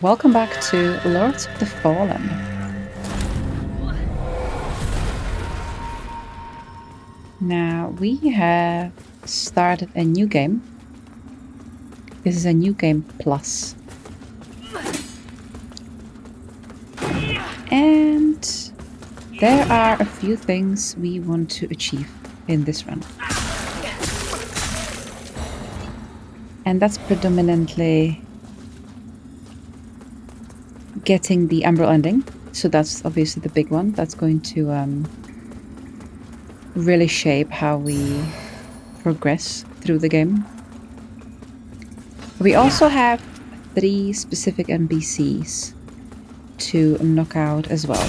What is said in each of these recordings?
Welcome back to Lords of the Fallen. Now, we have started a new game. This is a new game plus. And there are a few things we want to achieve in this run. And that's predominantly getting the Umbral Ending. So that's obviously the big one. That's going to really shape how we progress through the game. We also have 3 specific NPCs to knock out as well.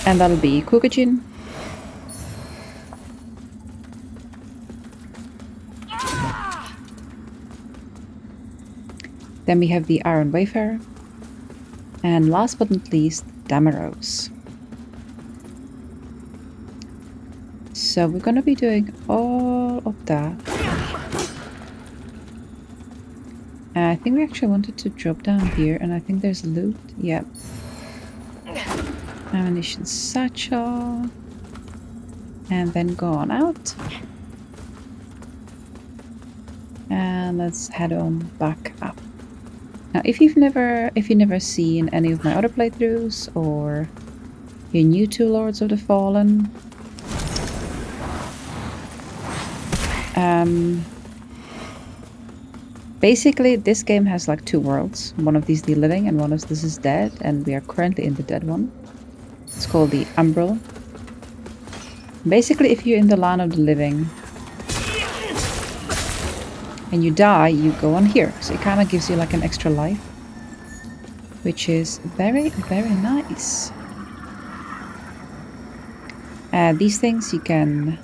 And that'll be Kukajin, then we have the Iron Wayfarer, and last but not least, Damaros. So we're gonna be doing all of that. And I think we actually wanted to drop down here, and I think there's loot. Yep. Ammunition satchel. And then go on out. And let's head on back up. Now, if you've never seen any of my other playthroughs, or you're new to Lords of the Fallen, basically this game has like 2 worlds. One of these is the living, and one of this is dead, and we are currently in the dead one. It's called the Umbral. Basically, if you're in the land of the living and you die, you go on here. So it kind of gives you like an extra life, which is very, very nice. These things you can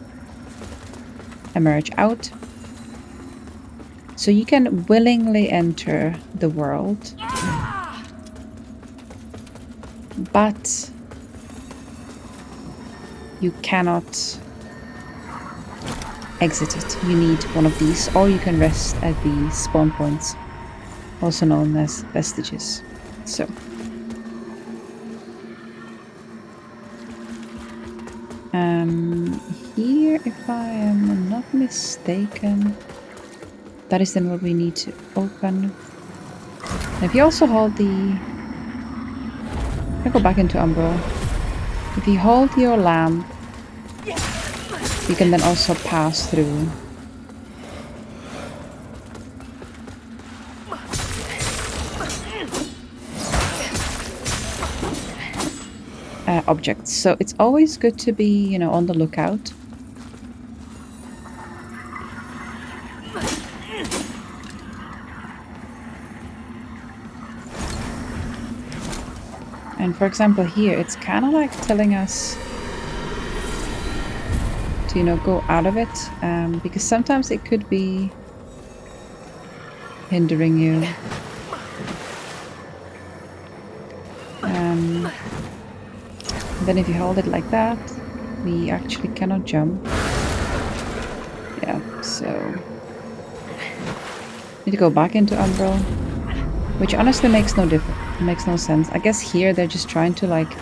emerge out. So you can willingly enter the world, but you cannot exit it. You need one of these, or you can rest at the spawn points, also known as vestiges. So here, if I am not mistaken, that is then what we need to open. And if you also hold the... I go back into Umbral. If you hold your lamp, you can then also pass through. Objects. So it's always good to be, on the lookout. And for example here, it's kind of like telling us to, go out of it, because sometimes it could be hindering you. Then if you hold it like that, we actually cannot jump. Yeah, so need to go back into Umbral, which honestly makes no sense. I guess here they're just trying to like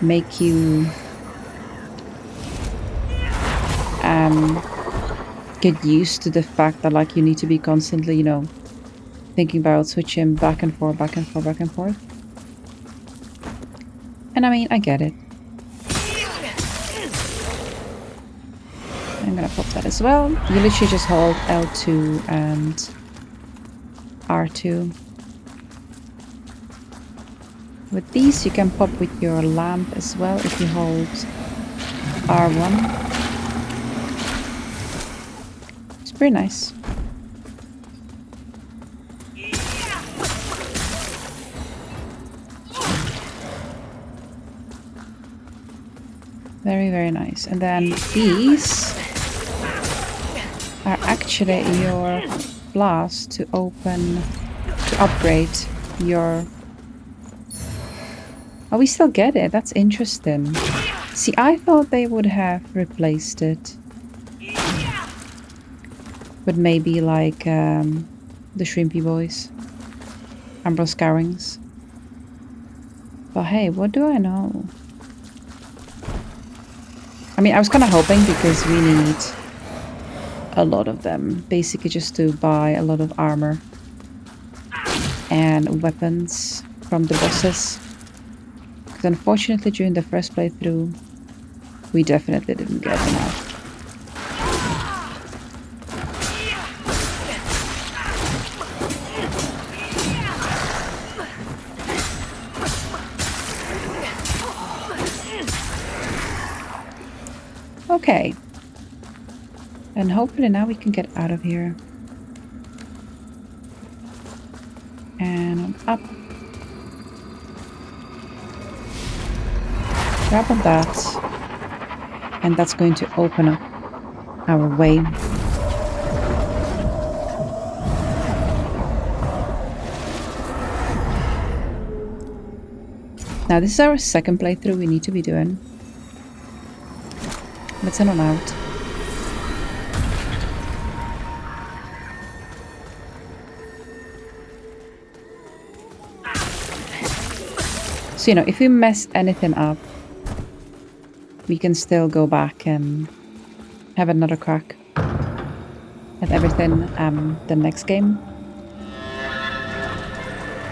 make you get used to the fact that like you need to be constantly, thinking about switching back and forth, back and forth, back and forth. And I mean, I get it. I'm gonna pop that as well. You literally just hold L2 and R2. With these, you can pop with your lamp as well if you hold R1. It's pretty nice. Very, very nice. And then these are actually your blast to upgrade your... Oh, we still get it. That's interesting. See, I thought they would have replaced it. But maybe like the Shrimpy Boys. Umbral Scourings. But hey, what do I know? I mean, I was kind of hoping because we need a lot of them. Basically just to buy a lot of armor and weapons from the bosses. Because unfortunately during the first playthrough, we definitely didn't get enough. Okay. And hopefully now we can get out of here. And up. Grab on that. And that's going to open up our way. Now this is our second playthrough we need to be doing. Let's head on out. So, you know, if we mess anything up, we can still go back and have another crack at everything the next game.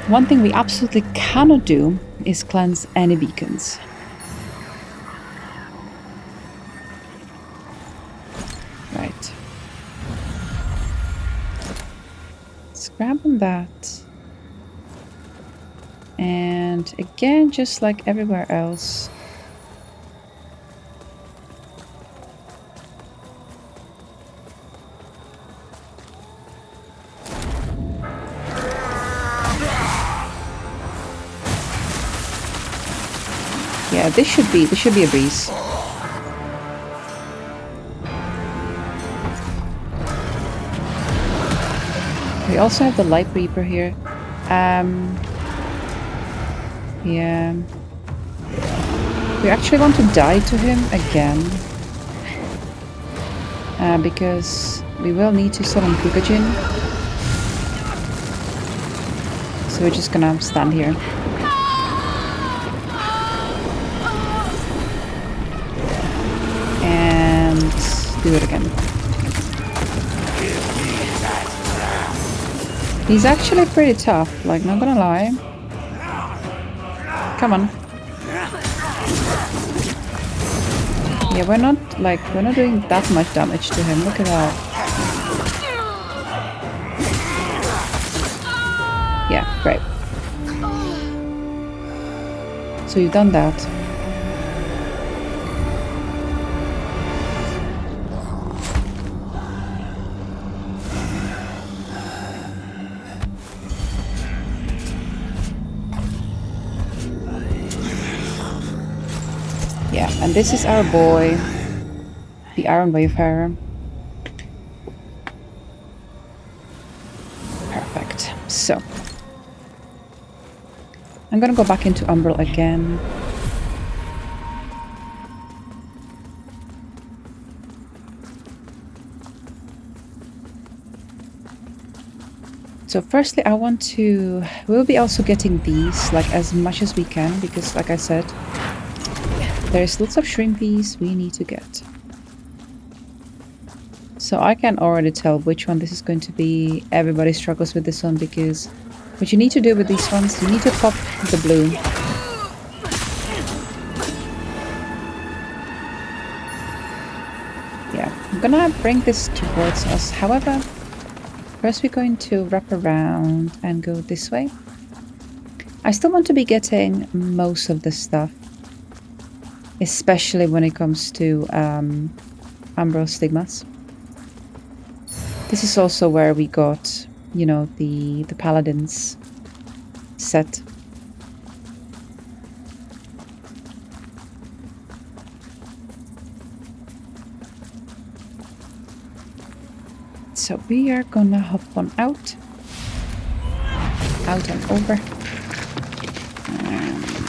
One thing we absolutely cannot do is cleanse any beacons. Right. Let's grab on that. And again, just like everywhere else, yeah, this should be a breeze. We also have the Light Reaper here. Yeah. We actually want to die to him again. Because we will need to summon Kukajin. So we're just gonna stand here. And do it again. He's actually pretty tough, like, not gonna lie. Come on. Yeah, we're not doing that much damage to him. Look at that. Yeah, great. So you've done that. Yeah, and this is our boy, the Iron Wayfarer. Perfect. So, I'm gonna go back into Umbral again. So firstly, we'll be also getting these, like, as much as we can, because like I said, there's lots of shrimpies we need to get. So I can already tell which one this is going to be. Everybody struggles with this one because what you need to do with these ones, you need to pop the blue. Yeah, I'm gonna bring this towards us. However, first we're going to wrap around and go this way. I still want to be getting most of this stuff. Especially when it comes to Umbral Stigmas. This is also where we got, you know, the Paladins set. So we are gonna hop on out and over.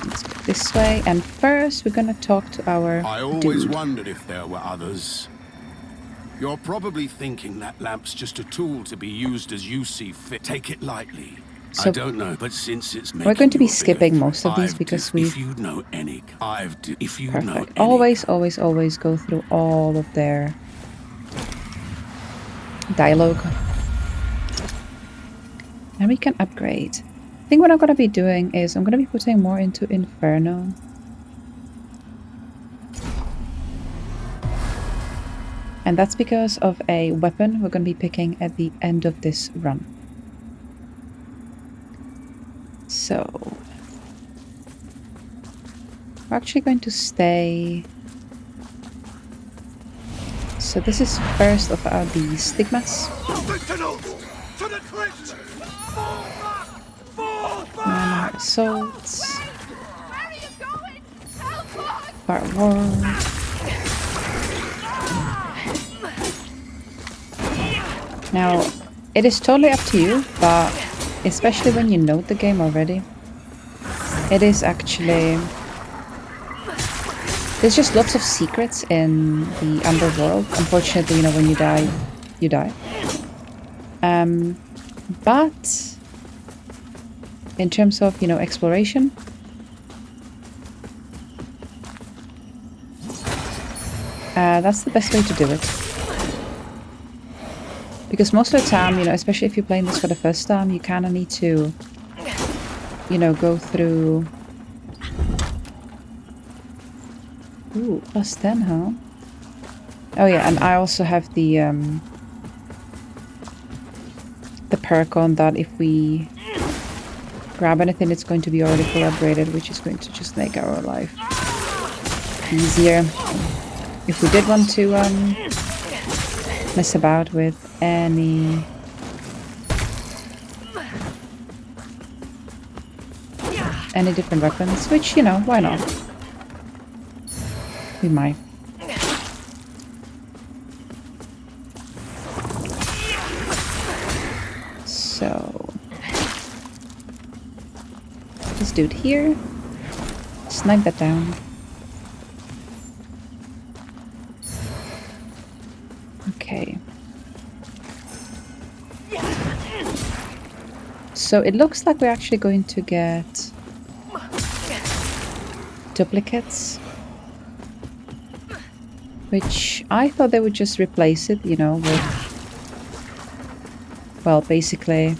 Let's go this way, and first we're gonna talk to our I always wondered if there were others. You're probably thinking that lamp's just a tool to be used as you see fit. Take it lightly. So I don't know, but since it's making we're going to be you a bigger skipping most of these I've because if we've... you know any, if you know Perfect. any. Always go through all of their dialogue. And we can upgrade. I think what I'm going to be doing is I'm going to be putting more into Inferno. And that's because of a weapon we're going to be picking at the end of this run. So we're actually going to stay. So this is first of the stigmas. And assaults. Bar World. Now, it is totally up to you, but especially when you know the game already, it is actually... There's just lots of secrets in the Umbral world. Unfortunately, you know, when you die, you die. But in terms of, you know, exploration, that's the best way to do it. Because most of the time, you know, especially if you're playing this for the first time, you kind of need to, you know, go through... Ooh, +10, huh? Oh yeah, and I also have the perk on that if we grab anything, it's going to be already fully upgraded, which is going to just make our life easier. If we did want to mess about with any different weapons, which, you know, why not? We might. So this dude here, snipe that down. Okay. So it looks like we're actually going to get duplicates, which I thought they would just replace it, you know, with, well, basically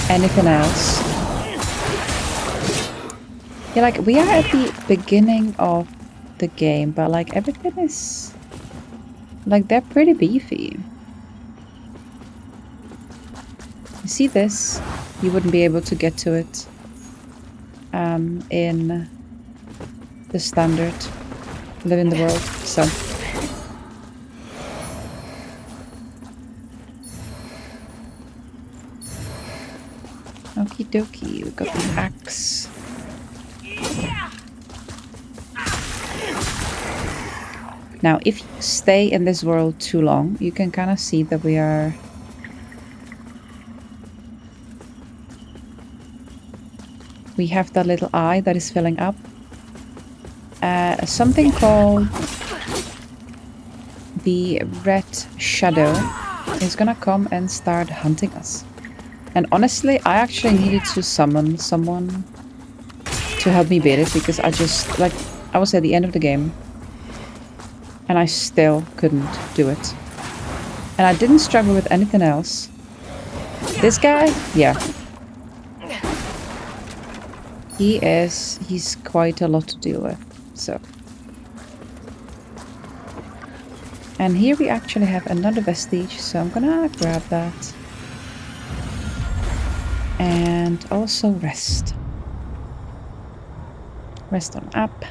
anything else. Yeah, like, we are at the beginning of the game, but, like, everything is... Like, they're pretty beefy. You see this? You wouldn't be able to get to it in the standard Live in the World, so... Okie dokie, we got the axe. Now, if you stay in this world too long, you can kind of see that we are... We have that little eye that is filling up. Something called the Red Shadow is gonna come and start hunting us. And honestly, I actually needed to summon someone to help me beat it, because I just, like, I was at the end of the game and I still couldn't do it. And I didn't struggle with anything else. This guy, yeah. He's quite a lot to deal with, so. And here we actually have another vestige, so I'm gonna grab that. And also rest. Rest on up.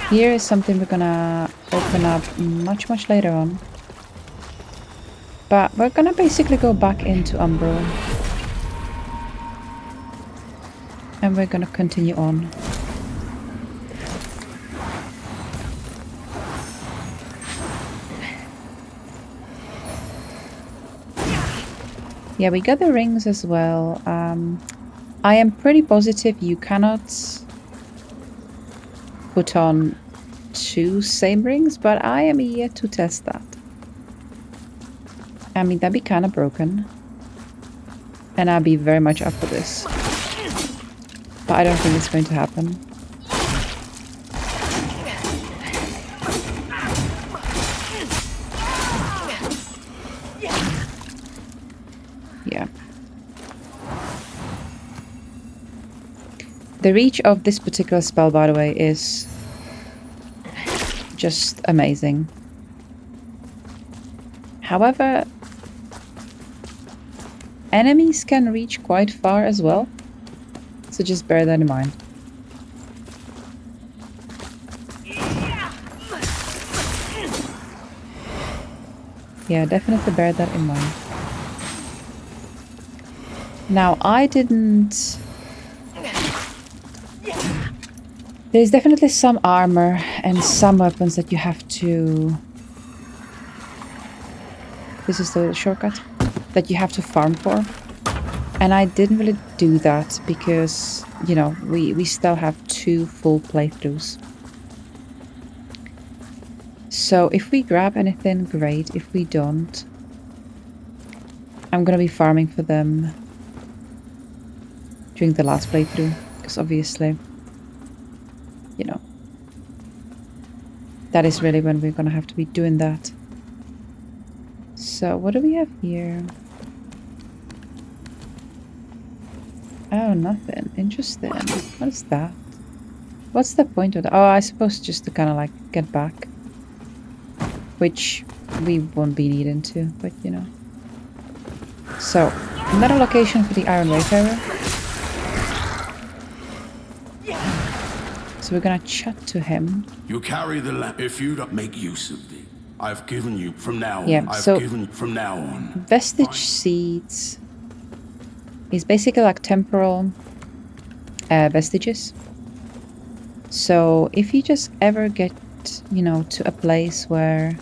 Here is something we're gonna open up much later on. But we're gonna basically go back into Umbral. And we're gonna continue on. Yeah, we got the rings as well. I am pretty positive you cannot put on 2 same rings, but I am yet to test that. I mean, that'd be kind of broken. And I'd be very much up for this. But I don't think it's going to happen. Yeah. The reach of this particular spell, by the way, is just amazing. However, enemies can reach quite far as well, so just bear that in mind. Yeah, definitely bear that in mind. Now, I didn't... There's definitely some armor and some weapons that you have to... This is the shortcut that you have to farm for. And I didn't really do that because, you know, we still have 2 full playthroughs. So if we grab anything, great. If we don't, I'm gonna be farming for them during the last playthrough. Because obviously, you know, that is really when we're gonna have to be doing that. So what do we have here? Oh, nothing. Interesting. What is that? What's the point of that? Oh, I suppose just to kind of like get back. Which we won't be needing to, but you know. So, another location for the Iron Wayfarer. So we're gonna chat to him. You carry the lamp if you don't make use of it. I've given you from now on. Yeah, so I've given from now on. Vestige Seeds is basically like temporal vestiges. So if you just ever get, you know, to a place where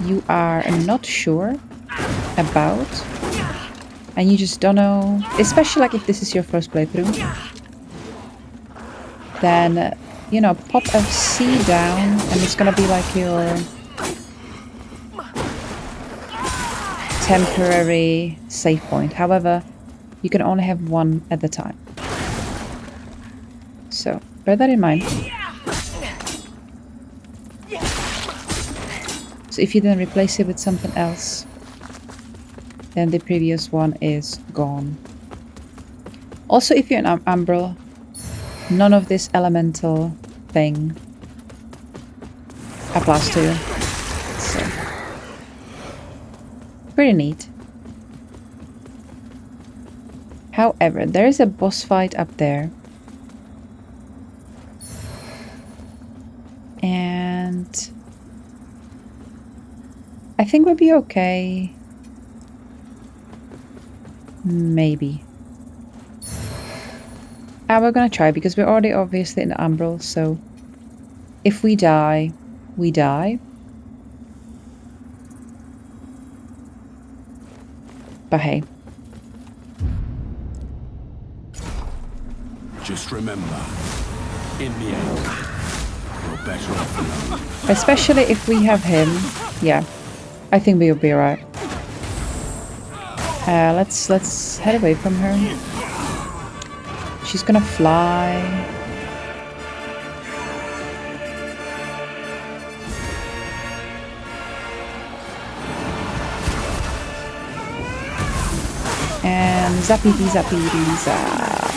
you are not sure about and you just don't know, especially like if this is your first playthrough, then you know, pop a C down and it's gonna be like your temporary save point. However, you can only have 1 at a time. So bear that in mind. So if you then replace it with something else, then the previous one is gone. Also, if you're an Umbral, none of this elemental thing applies to you. So, pretty neat. However, there is a boss fight up there. And I think we'll be okay. Maybe. We're gonna try because we're already obviously in the Umbral, so if we die, we die. But hey. Just remember, in the end, you're better off alone. Especially if we have him. Yeah, I think we'll be alright. Let's head away from her. She's gonna fly. And zappity zappity zap.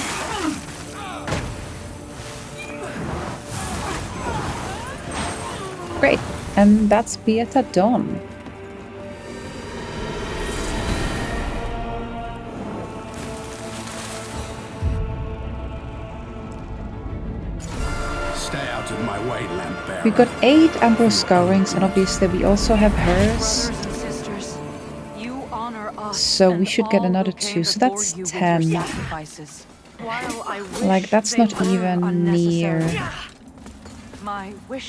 Great. And that's Pieta done. We've got 8 Umbral Scourings, and obviously we also have hers. So we should get another 2, so that's 10. Like, that's not even near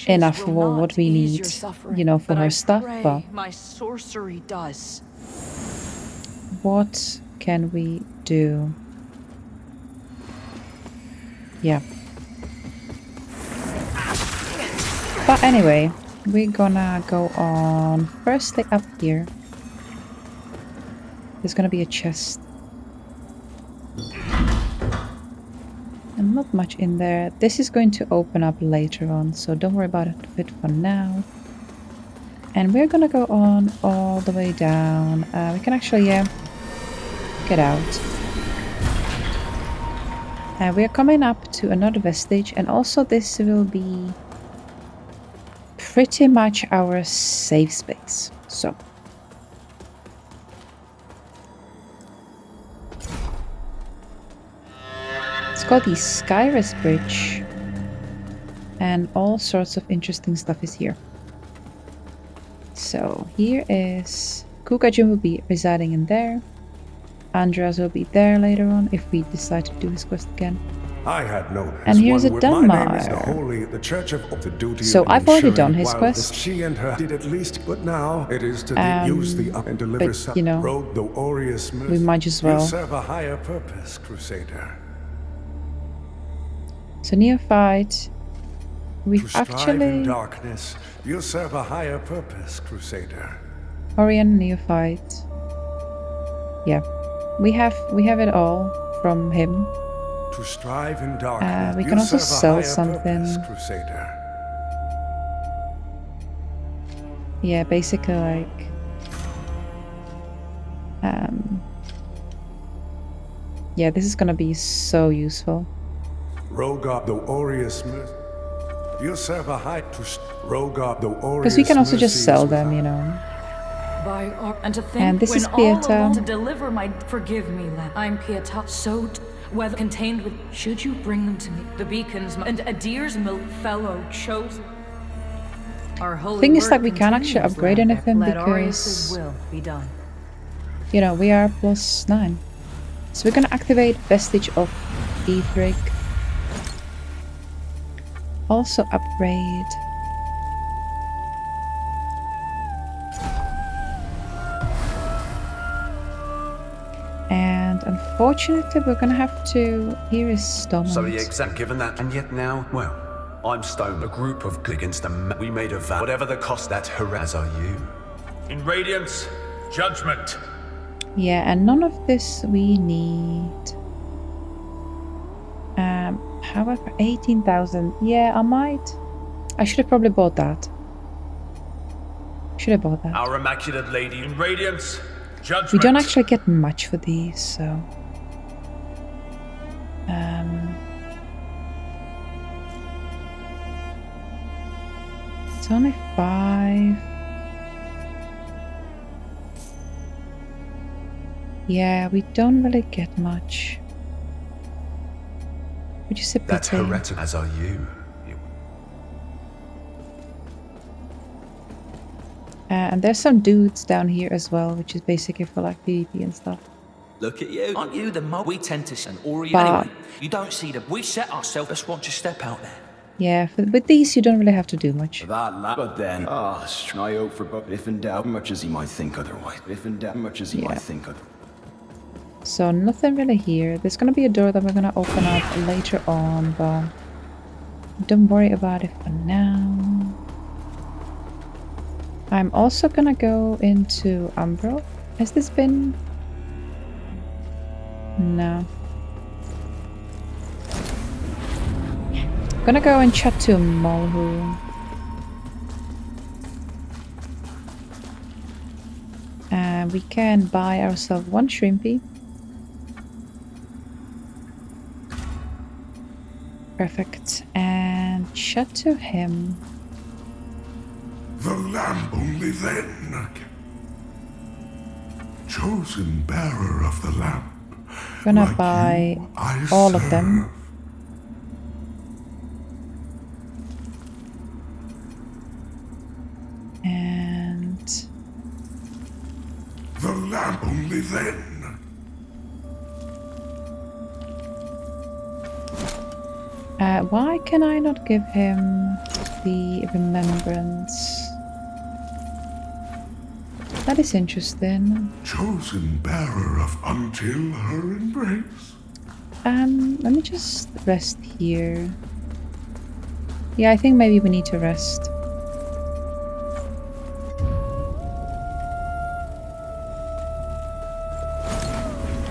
enough for what we need, you know, for her stuff, but what can we do? Yeah. But anyway, we're gonna go on firstly up here. There's gonna be a chest. And not much in there. This is going to open up later on, so don't worry about it for now. And we're gonna go on all the way down. We can actually, yeah, get out. We are coming up to another vestige, and also this will be pretty much our safe space. So it's called the Skyrest Bridge, and all sorts of interesting stuff is here. So here is Kukajun will be residing in there. Andreas will be there later on if we decide to do his quest again. I had no. And here's a My Dunmar. name is the Holy, the Church of the duty. So of I've already done ensuring his while quest. She and her did at least, but now it is to use the up and deliver but, you know, road the aureus we might as well. You serve a higher purpose, Crusader. So neophyte, we've To strive in actually darkness, you serve a higher purpose, Crusader. Orion neophyte. Yeah, we have it all from him. To strive in darkness, we you can also serve a sell higher something. purpose, Crusader. Yeah, basically like yeah, this is gonna be so useful. Rogar the aureus mercy. You serve a high to Rogar the aureus. Because we can also just mercy sell is them, without. you know. And to think And this when is all Pieta. alone to deliver my forgive me, lad. I'm Pieta, so whether contained with should you bring them to me, the beacons and Adir's milk fellow chosen. Our holy Thing is word that we can't actually continues, upgrade lad. anything Let Arius's because will be done. you know we are +9. So we're gonna activate Vestige of Etheric. Also upgrade. And unfortunately we're gonna have to... Here is Stormont. So the exact given that, and yet now, well, I'm Stone, a group of good against the we made a vow. Whatever the cost, that harass are you. In Radiance, judgment. Yeah, and none of this we need. However, 18,000. Yeah, I should have probably bought that. Should have bought that. Our Immaculate Lady in Radiance, judgment. We don't actually get much for these, so... It's only 5. Yeah, we don't really get much. Which is a pity. That's heretical, as are you. And there's some dudes down here as well, which is basically for like PvP and stuff. Look at you. Aren't you the mob? We tend to send Ori But- anyway. You don't see them. We set ourselves. Let's watch you step out there. Yeah, with these you don't really have to do much. But then, I hope for but if in doubt, much as he might think otherwise. If in doubt, much as he Yeah. might think otherwise. So nothing really here. There's gonna be a door that we're gonna open up later on, but don't worry about it for now. I'm also gonna go into Umbral. Has this been... No. Gonna go and chat to Mulhu. And we can buy ourselves 1 shrimpy. Perfect. And chat to him. The lamp only then. Chosen bearer of the lamp. Gonna Like buy you, I all of them. serve. And The lamp only then. why can I not give him the remembrance? That is interesting. Chosen bearer of until her embrace. Let me just rest here. Yeah, I think maybe we need to rest.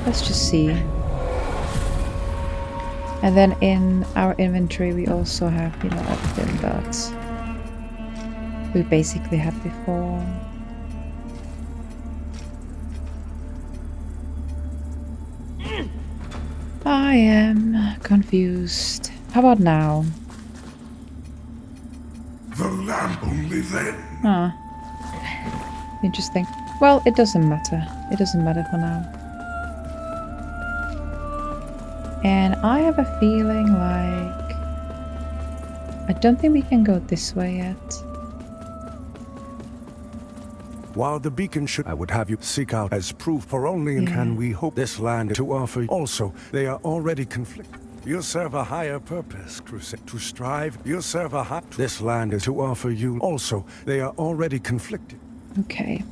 Let's just see. And then in our inventory we also have, you know, everything that we basically had before. I am confused. How about now? The lamp only then. Huh. Interesting. Well, it doesn't matter. It doesn't matter for now. And I have a feeling like... I don't think we can go this way yet. While the beacon should, I would have you seek out as proof, for only can we hope this land to offer. Also, they are already conflicted. You serve a higher purpose, crusade, to strive. You serve a high. This land is to offer you. Also, they are already conflicted. Okay.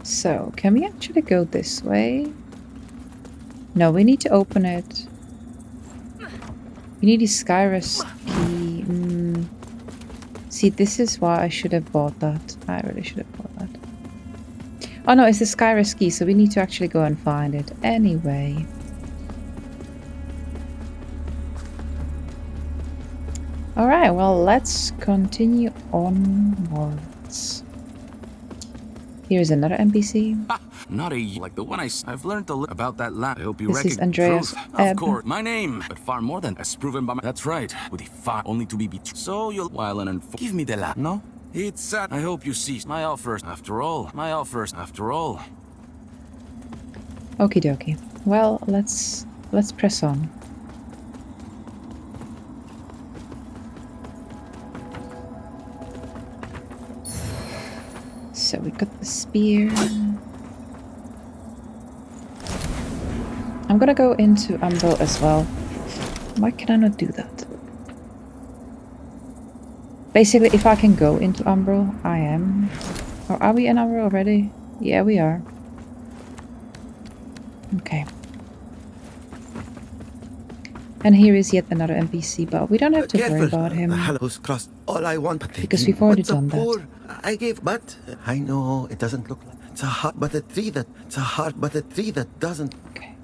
So, can we actually go this way? No, we need to open it. We need a Skyrest key. See, this is why I should have bought that. I really should have bought that. Oh no, it's the Skyrest key, so we need to actually go and find it anyway. Alright, well, let's continue onwards. Here's another NPC. Not like the one I've learned a little about that land. I hope you This is recognize Andreas. truth. Of course, my name, but far more than as proven by my. That's right. With the far only to be betrayed. So you'll while and give me the land. No, it's. I hope you see my offers. After all, my offers. After all. Okie dokie. Well, let's press on. So we got the spear. I'm gonna go into Umbral as well. Why can I not do that? Basically, if I can go into Umbral, I am. Or are we in Umbral already? Yeah, we are. Okay. And here is yet another NPC, but we don't have to worry about him. Hello's crossed. All I want, Because we've already done that. I gave, but I know it doesn't look like it's a heart, but a tree that doesn't. Okay.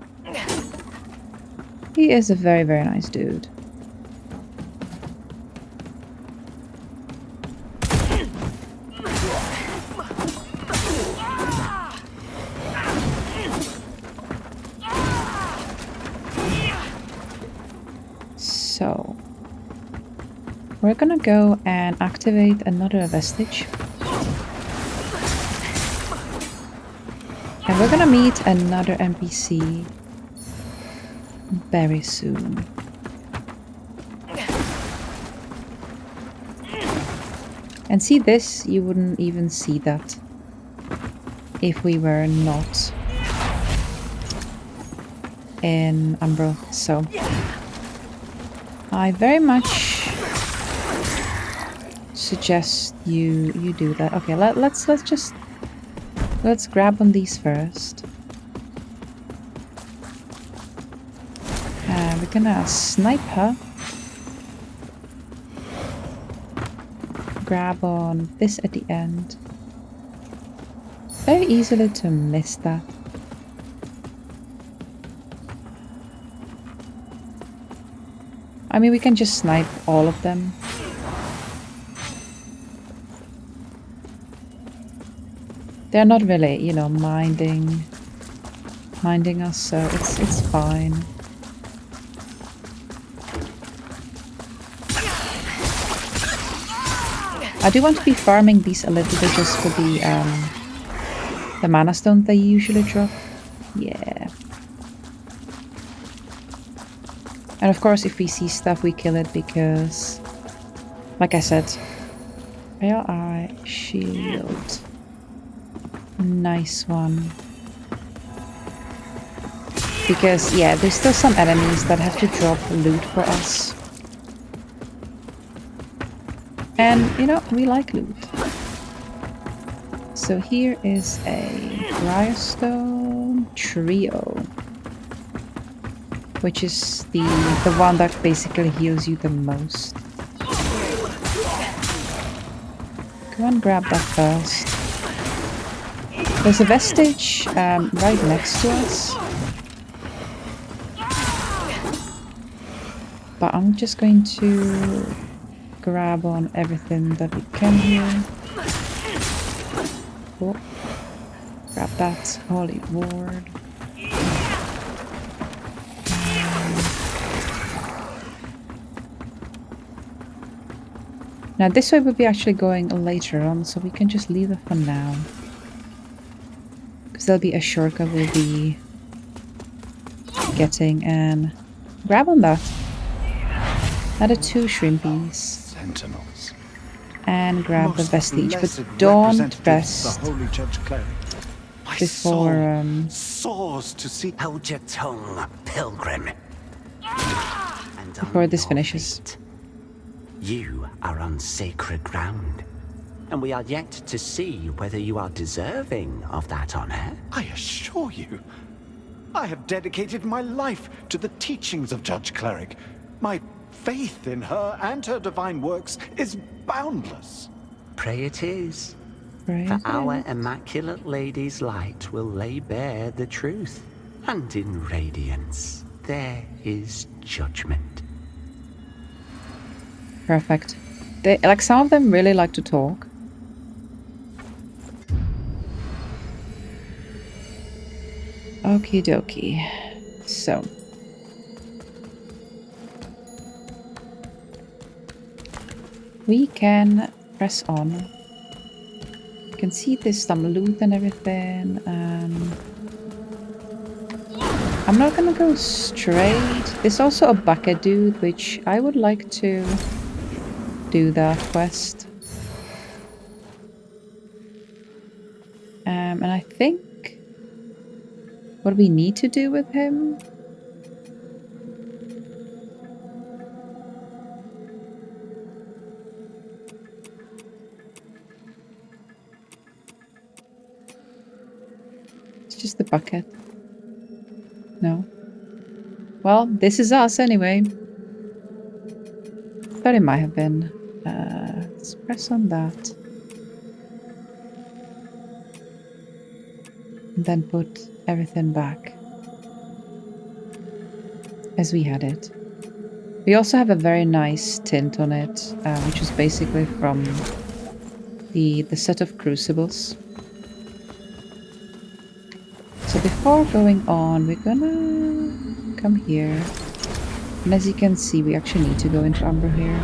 He is a very, very nice dude. So, we're gonna go and activate another vestige. And we're gonna meet another NPC very soon. And see this? You wouldn't even see that if we were not in Umbral. So I very much suggest you do that. Okay, let's grab on these first. We're gonna snipe her. Grab on this at the end. Very easily to miss that. I mean, we can just snipe all of them. They're not really, you know, minding us, so it's fine. I do want to be farming these a little bit just for the mana stone they usually drop. Yeah. And of course, if we see stuff, we kill it because, like I said, AI shield. Nice one. Because, yeah, there's still some enemies that have to drop loot for us. And, you know, we like loot. So here is a Briarstone trio. which is the one that basically heals you the most. Go and grab that first. There's a vestige right next to us. But I'm just going to grab on everything that we can here. Oh. Grab that holy ward. Now this way we'll be actually going later on, so we can just leave it for now. Because there'll be a shortcut we'll be getting, and grab on that. Another 2 shrimpies. Sentinels. And grab the Most vestige, but blessed don't representatives rest of the Holy Judge Cleric. My before soul soars to see. Hold your tongue, Pilgrim. And before this finishes. You are on sacred ground, and we are yet to see whether you are deserving of that honor. I assure you, I have dedicated my life to the teachings of Judge Cleric. My faith in her and her divine works is boundless. Pray it is. Pray For it our is. Immaculate Lady's light will lay bare the truth, and in radiance there is judgment. Perfect. They, like, some of them really like to talk. Okie dokie. So. We can press on. You can see there's some loot and everything. I'm not gonna go straight. There's also a bucket dude, which I would like to do that quest. And I think what we need to do with him it's just the bucket. No. Well, this is us anyway. Thought it might have been. Let's press on that. And then put everything back as we had it. We also have a very nice tint on it, which is basically from the set of crucibles. So before going on, we're gonna come here. And as you can see, we actually need to go into Umbral here.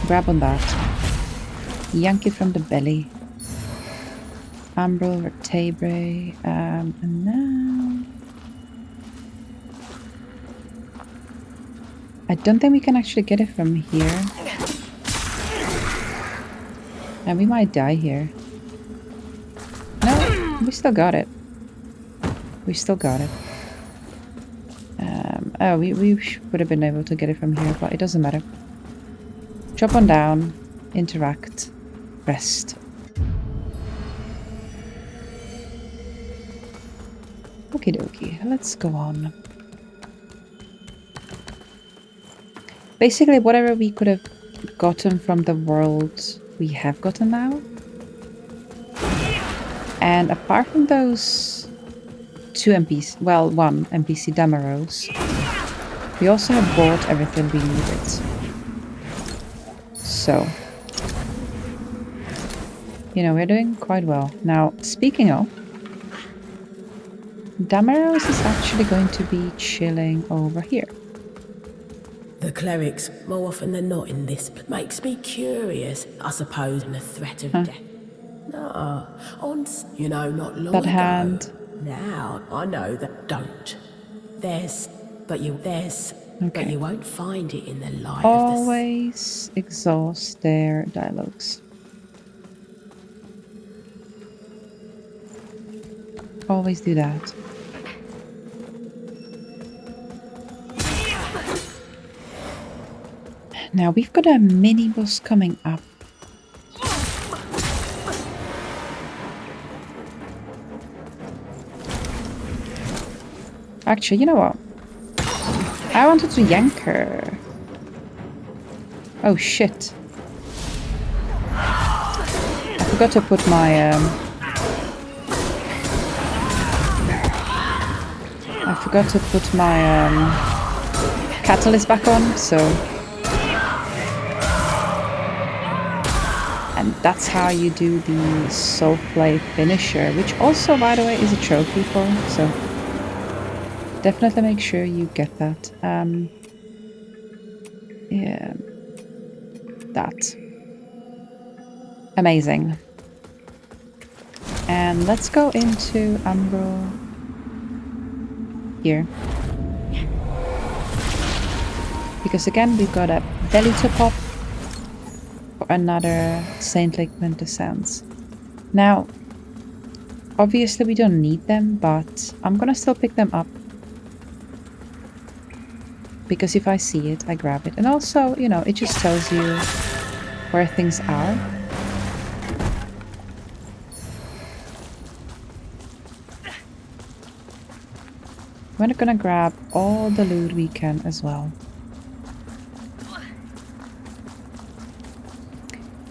Grab on that. Yank it from the belly. Umbral, vertebrae, and now... I don't think we can actually get it from here. And we might die here. No, we still got it. We still got it. Oh, we would have been able to get it from here, but it doesn't matter. Drop on down, interact, rest. Okie dokie, let's go on. Basically, whatever we could have gotten from the world, we have gotten now. And apart from those 2 NPC, well, 1 NPC Damaros, we also have bought everything we needed. So, you know, we're doing quite well. Now, speaking of, Damaros is actually going to be chilling over here. The clerics, more often than not in this, makes me curious, I suppose, and the threat of death. No, you know, not long that ago. hand. Now, I know that don't. But you won't find it in the light Always exhaust their dialogues. Always do that. Now we've got a mini boss coming up. Actually, you know what? I wanted to yank her. Oh shit. I forgot to put my catalyst back on, so... And that's how you do the Soulflay finisher, which also, by the way, is a trophy for, so... Definitely make sure you get that. Yeah. That. Amazing. And let's go into Umbral here. Because again, we've got a belly to pop for another Saintly Quintessence. Now, obviously we don't need them, but I'm gonna still pick them up. Because if I see it, I grab it. And also, you know, it just tells you where things are. We're gonna grab all the loot we can as well.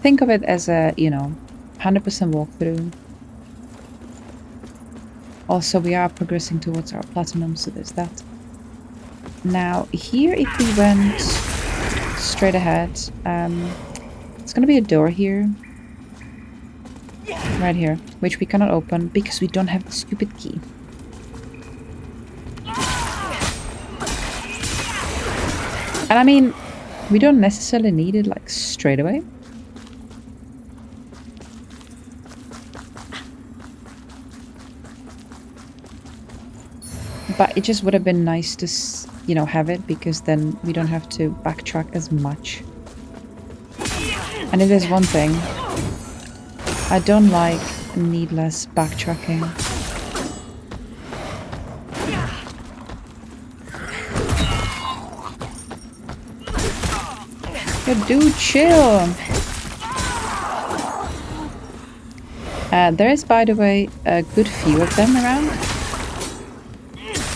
Think of it as a, you know, 100% walkthrough. Also, we are progressing towards our platinum, so there's that. Now, here, if we went straight ahead, it's gonna be a door here. Right here, which we cannot open because we don't have the stupid key. And I mean, we don't necessarily need it like straight away. But it just would have been nice to, you know, have it, because then we don't have to backtrack as much. And it is one thing. I don't like needless backtracking. Yo, dude, chill! There is, by the way, a good few of them around.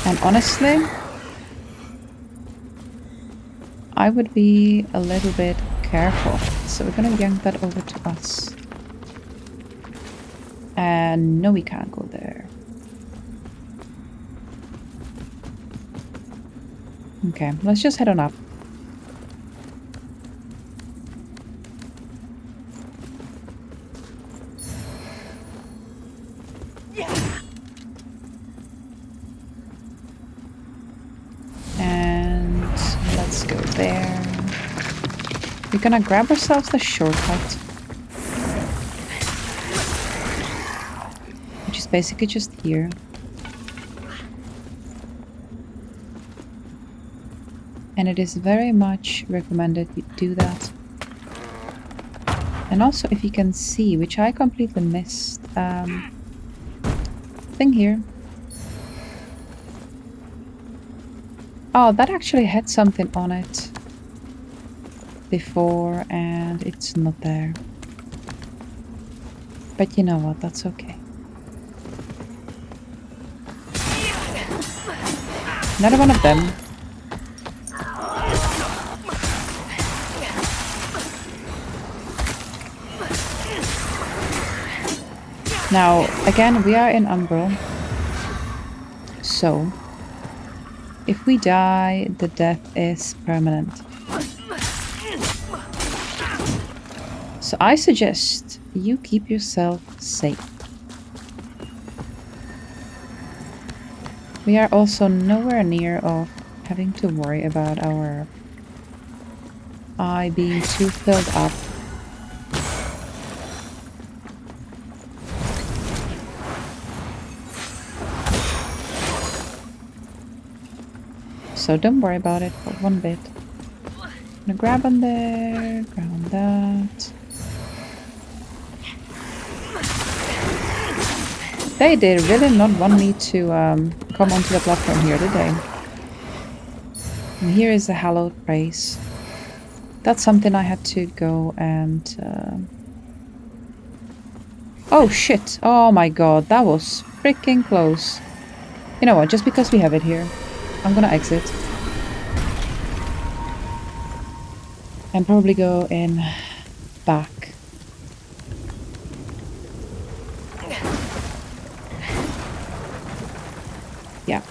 And honestly, I would be a little bit careful. So we're gonna yank that over to us. And no, we can't go there. Okay, let's just head on up. We're gonna grab ourselves the shortcut, which is basically just here. And it is very much recommended you do that. And also, if you can see, which I completely missed, thing here. Oh, that actually had something on it before, and it's not there. But you know what, that's okay. Another one of them. Now, again, we are in Umbral. So, if we die, the death is permanent. So I suggest you keep yourself safe. We are also nowhere near of having to worry about our eye being too filled up. So don't worry about it for one bit. I'm gonna grab on there, grab on that. They did really not want me to come onto the platform here, did they? And here is the hallowed praise. That's something I had to go and... Oh shit! Oh my god, that was freaking close. You know what? Just because we have it here, I'm gonna exit. And probably go in back. Yeah.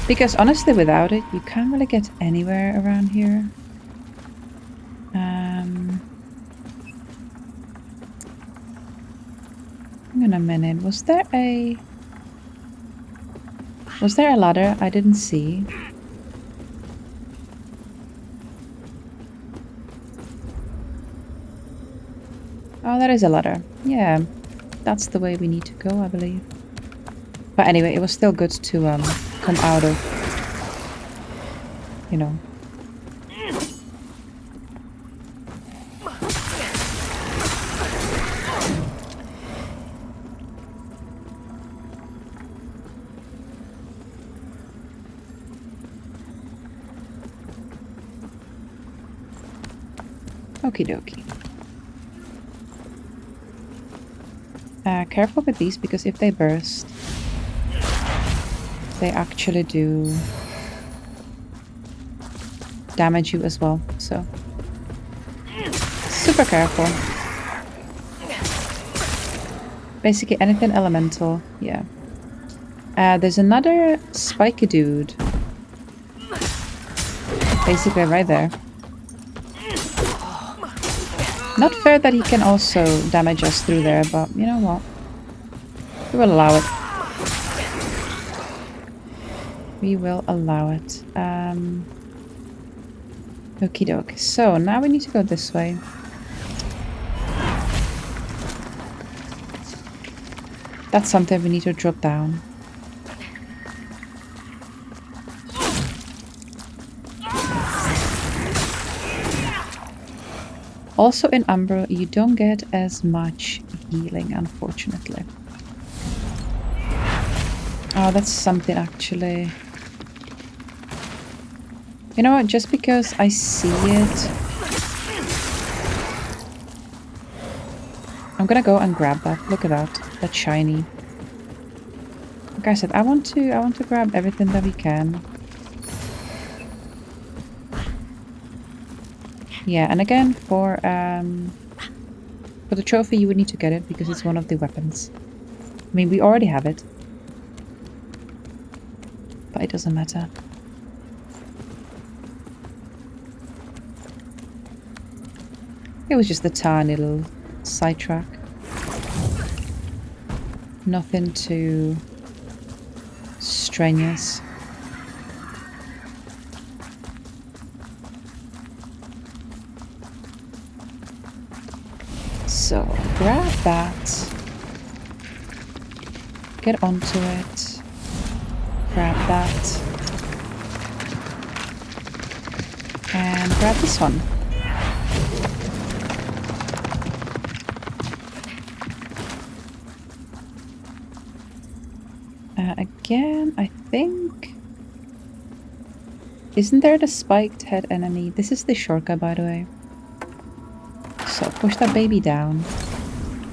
Because honestly, without it, you can't really get anywhere around here. Hang on a minute. Was there a ladder I didn't see? Oh, there is a ladder. Yeah, that's the way we need to go, I believe. But anyway, it was still good to come out of, you know. Okie dokie. Careful with these, because if they burst, they actually do damage you as well, so super careful. Basically anything elemental, yeah. There's another spiky dude. Basically right there. Not fair that he can also damage us through there, but you know what? We will allow it. We will allow it. Okie doke. So now we need to go this way. That's something we need to drop down. Also in Umbral, you don't get as much healing, unfortunately. Oh, that's something actually. You know what, just because I see it, I'm gonna go and grab that. Look at that. That's shiny. Like I said, I want to grab everything that we can. Yeah, and again, for the trophy, you would need to get it because it's one of the weapons. I mean, we already have it, but it doesn't matter. It was just a tiny little sidetrack. Nothing too strenuous. So, grab that, get onto it, grab that, and grab this one. Again, I think... Isn't there the spiked head enemy? This is the shortcut, by the way. So push that baby down.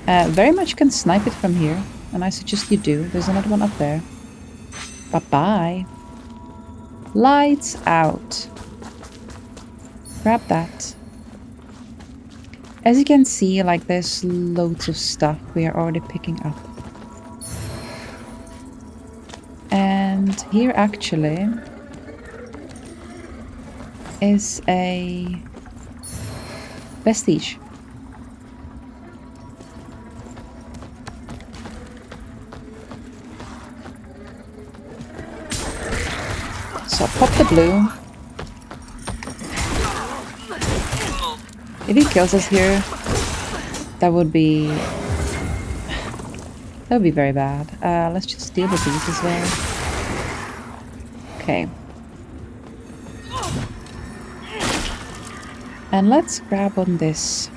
Very much can snipe it from here, and I suggest you do. There's another one up there. Bye-bye. Lights out. Grab that. As you can see, like, there's loads of stuff we are already picking up. And here actually is a vestige. So pop the blue. If he kills us here, that would be very bad. Let's just deal with these as well. Okay. And let's grab on this.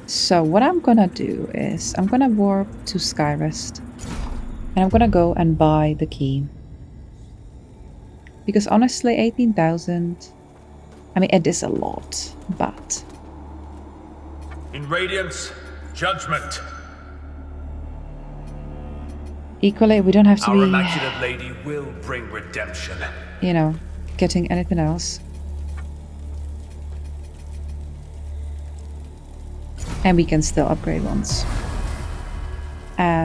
So what I'm gonna do is I'm gonna warp to Skyrest. And I'm gonna go and buy the key. Because honestly, 18,000... I mean, it is a lot, but... In Radiance, Judgment. Equally, we don't have to Our be, Immaculate Lady will bring redemption. you know, getting anything else. And we can still upgrade ones.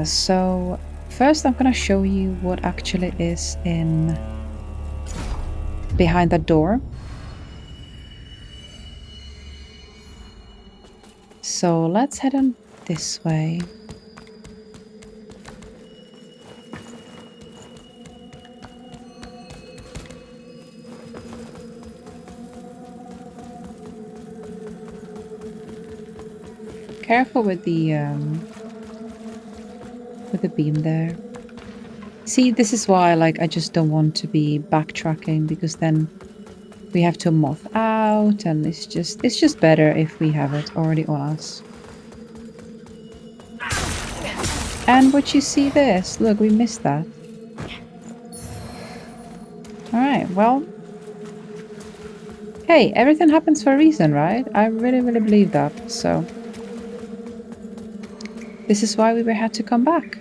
So first I'm gonna show you what actually is in behind that door. So let's head on this way. Careful with the beam there. See, this is why I just don't want to be backtracking, because then we have to moth out, and it's just better if we have it already on us. And would you see this? Look, we missed that. Alright, well. Hey, everything happens for a reason, right? I really, really believe that, so. This is why we had to come back.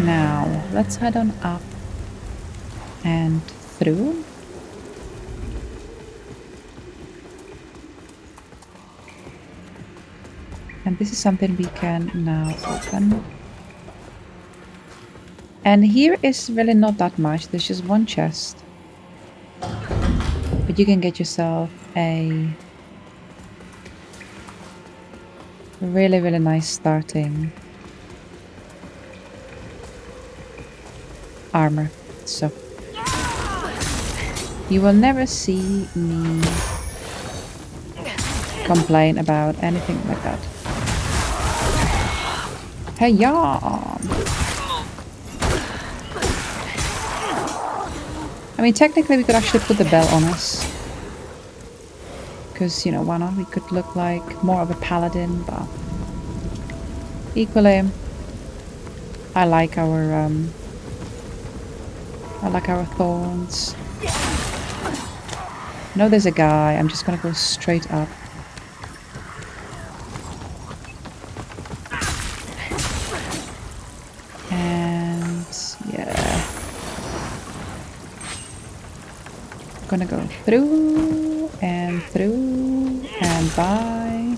Now, let's head on up and through. And this is something we can now open. And here is really not that much. There's just one chest. But you can get yourself a really, really nice starting armor. So you will never see me complain about anything like that. Hey-ya! I mean, technically we could actually put the bell on us. Because, you know, why not? We could look like more of a paladin, but equally, I like our thorns. I know there's a guy. I'm just gonna go straight up. And yeah, gonna go through and by.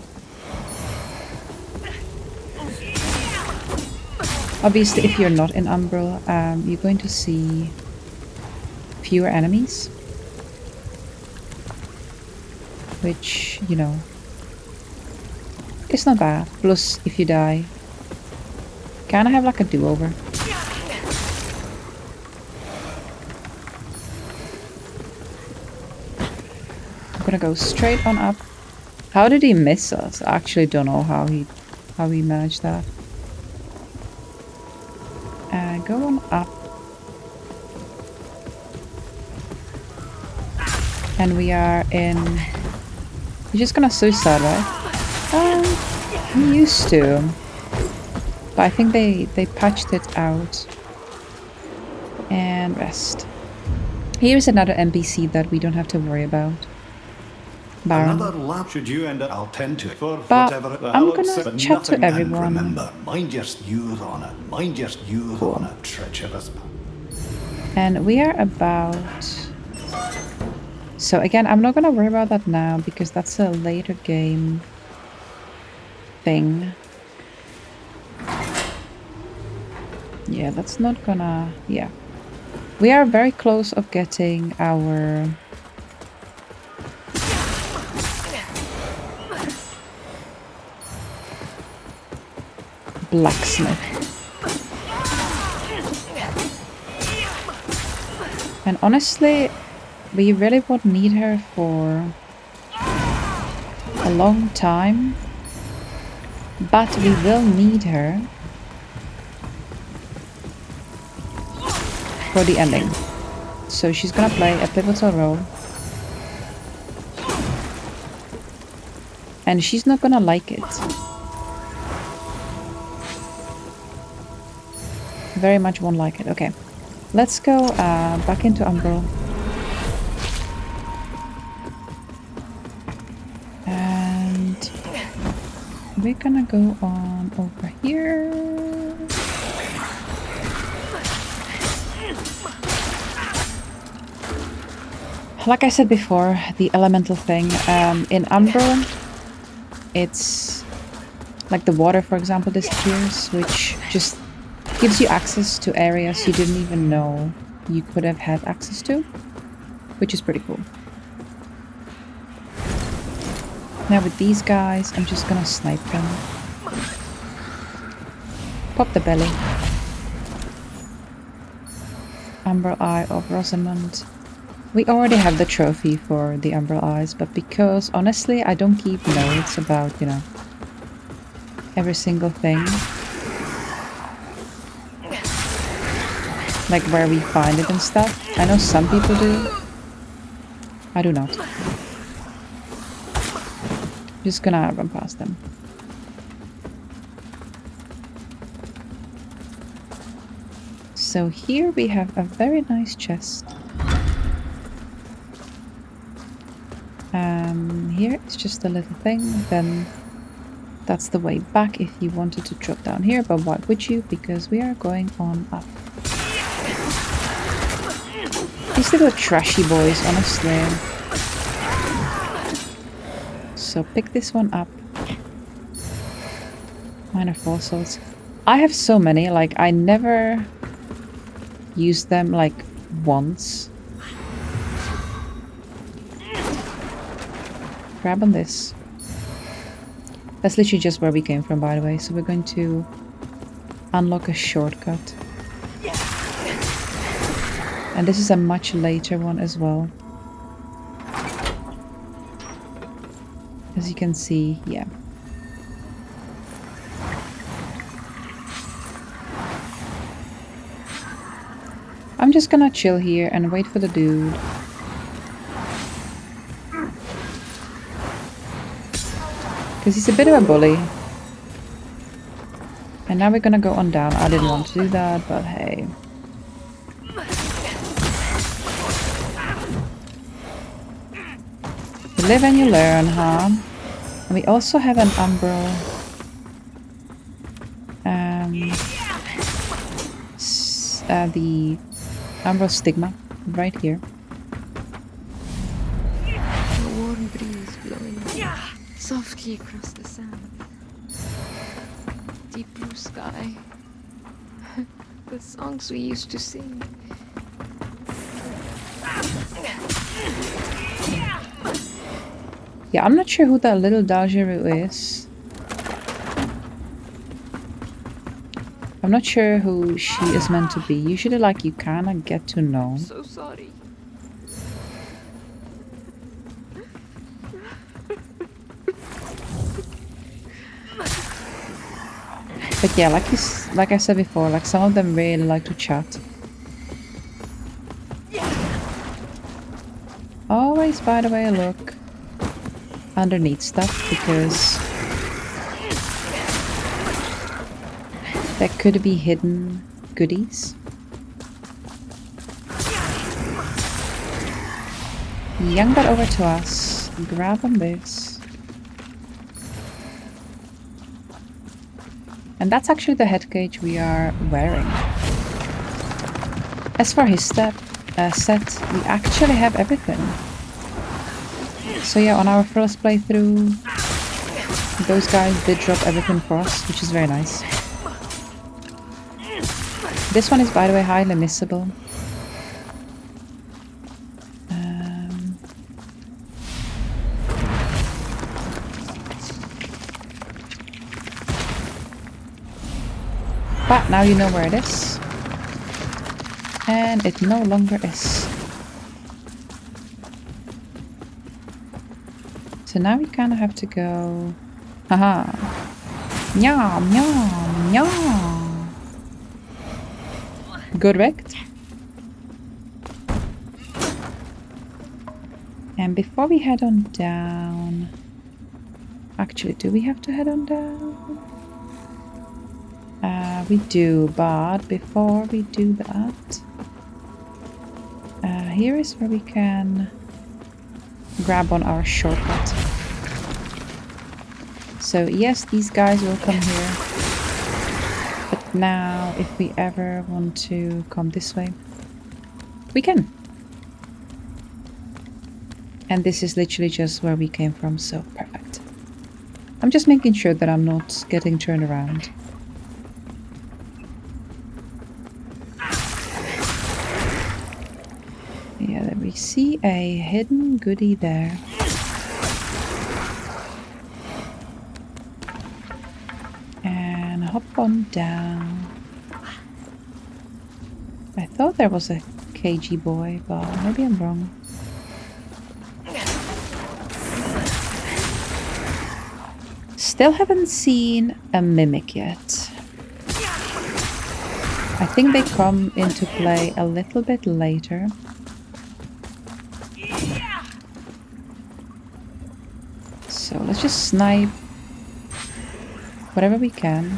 Obviously, if you're not in Umbral, you're going to see fewer enemies, which, you know, it's not bad. Plus, if you die, kind of have like a do-over. I'm gonna go straight on up. How did he miss us? I actually don't know how he managed that. Go on up. And we are in... We're just gonna suicide, right? We used to. But I think they patched it out. And rest. Here's another NPC that we don't have to worry about. Baron. Another lap. Should you end up, I'll tend to it. For But whatever the I'm hell gonna it's- but chat to nothing, and everyone. Remember, mind your youth on it. Mind your youth on it, treacherous. And we are about... So again, I'm not gonna worry about that now, because that's a later game thing. Yeah, that's not gonna... Yeah. We are very close of getting our... blacksmith. And honestly, we really won't need her for a long time, but we will need her for the ending. So she's gonna play a pivotal role. And she's not gonna like it. Very much won't like it. Okay. Let's go back into Umbral. we're gonna go on over here. Like I said before, the elemental thing, in Umbral, it's like the water, for example, disappears, which just gives you access to areas you didn't even know you could have had access to, which is pretty cool. Now with these guys, I'm just gonna snipe them. Pop the belly. Umbral Eye of Rosamond. We already have the trophy for the Umbral Eyes, but because, honestly, I don't keep notes about, you know, every single thing. Like where we find it and stuff. I know some people do. I do not. Just gonna run past them. So here we have a very nice chest. Here it's just a little thing, then that's the way back if you wanted to drop down here, but why would you? Because we are going on up. These little trashy boys, honestly. So pick this one up. Minor fossils. I have so many, like I never use them like once. Grab on this. That's literally just where we came from, by the way. So we're going to unlock a shortcut. And this is a much later one as well. As you can see, yeah. I'm just gonna chill here and wait for the dude. Because he's a bit of a bully. And now we're gonna go on down. I didn't want to do that, but hey. You live and you learn, huh? And we also have an Umbral. The Umbral Stigma right here. A warm breeze blowing softly across the sand. Deep blue sky. The songs we used to sing. Yeah, I'm not sure who that little Dalgeru is. I'm not sure who she is meant to be. Usually, like, you kinda get to know. So sorry. But yeah, like I said before, like some of them really like to chat. Always, by the way, look underneath stuff because there could be hidden goodies. Young got over to us. Grab on this. And that's actually the head cage we are wearing. As for his set, we actually have everything. So yeah, on our first playthrough, those guys did drop everything for us, which is very nice. This one is, by the way, highly missable. But now you know where it is. And it no longer is. So now we kind of have to go... Haha. Nyam, nyam, nyam. Correct. And before we head on down... Actually, do we have to head on down? We do, but before we do that... here is where we can grab on our shortcut. So yes, these guys will come here. But now, if we ever want to come this way, we can. And this is literally just where we came from, so perfect. I'm just making sure that I'm not getting turned around. Yeah, we see a hidden goodie there. And hop on down. I thought there was a KG boy, but maybe I'm wrong. Still haven't seen a mimic yet. I think they come into play a little bit later. So let's just snipe whatever we can.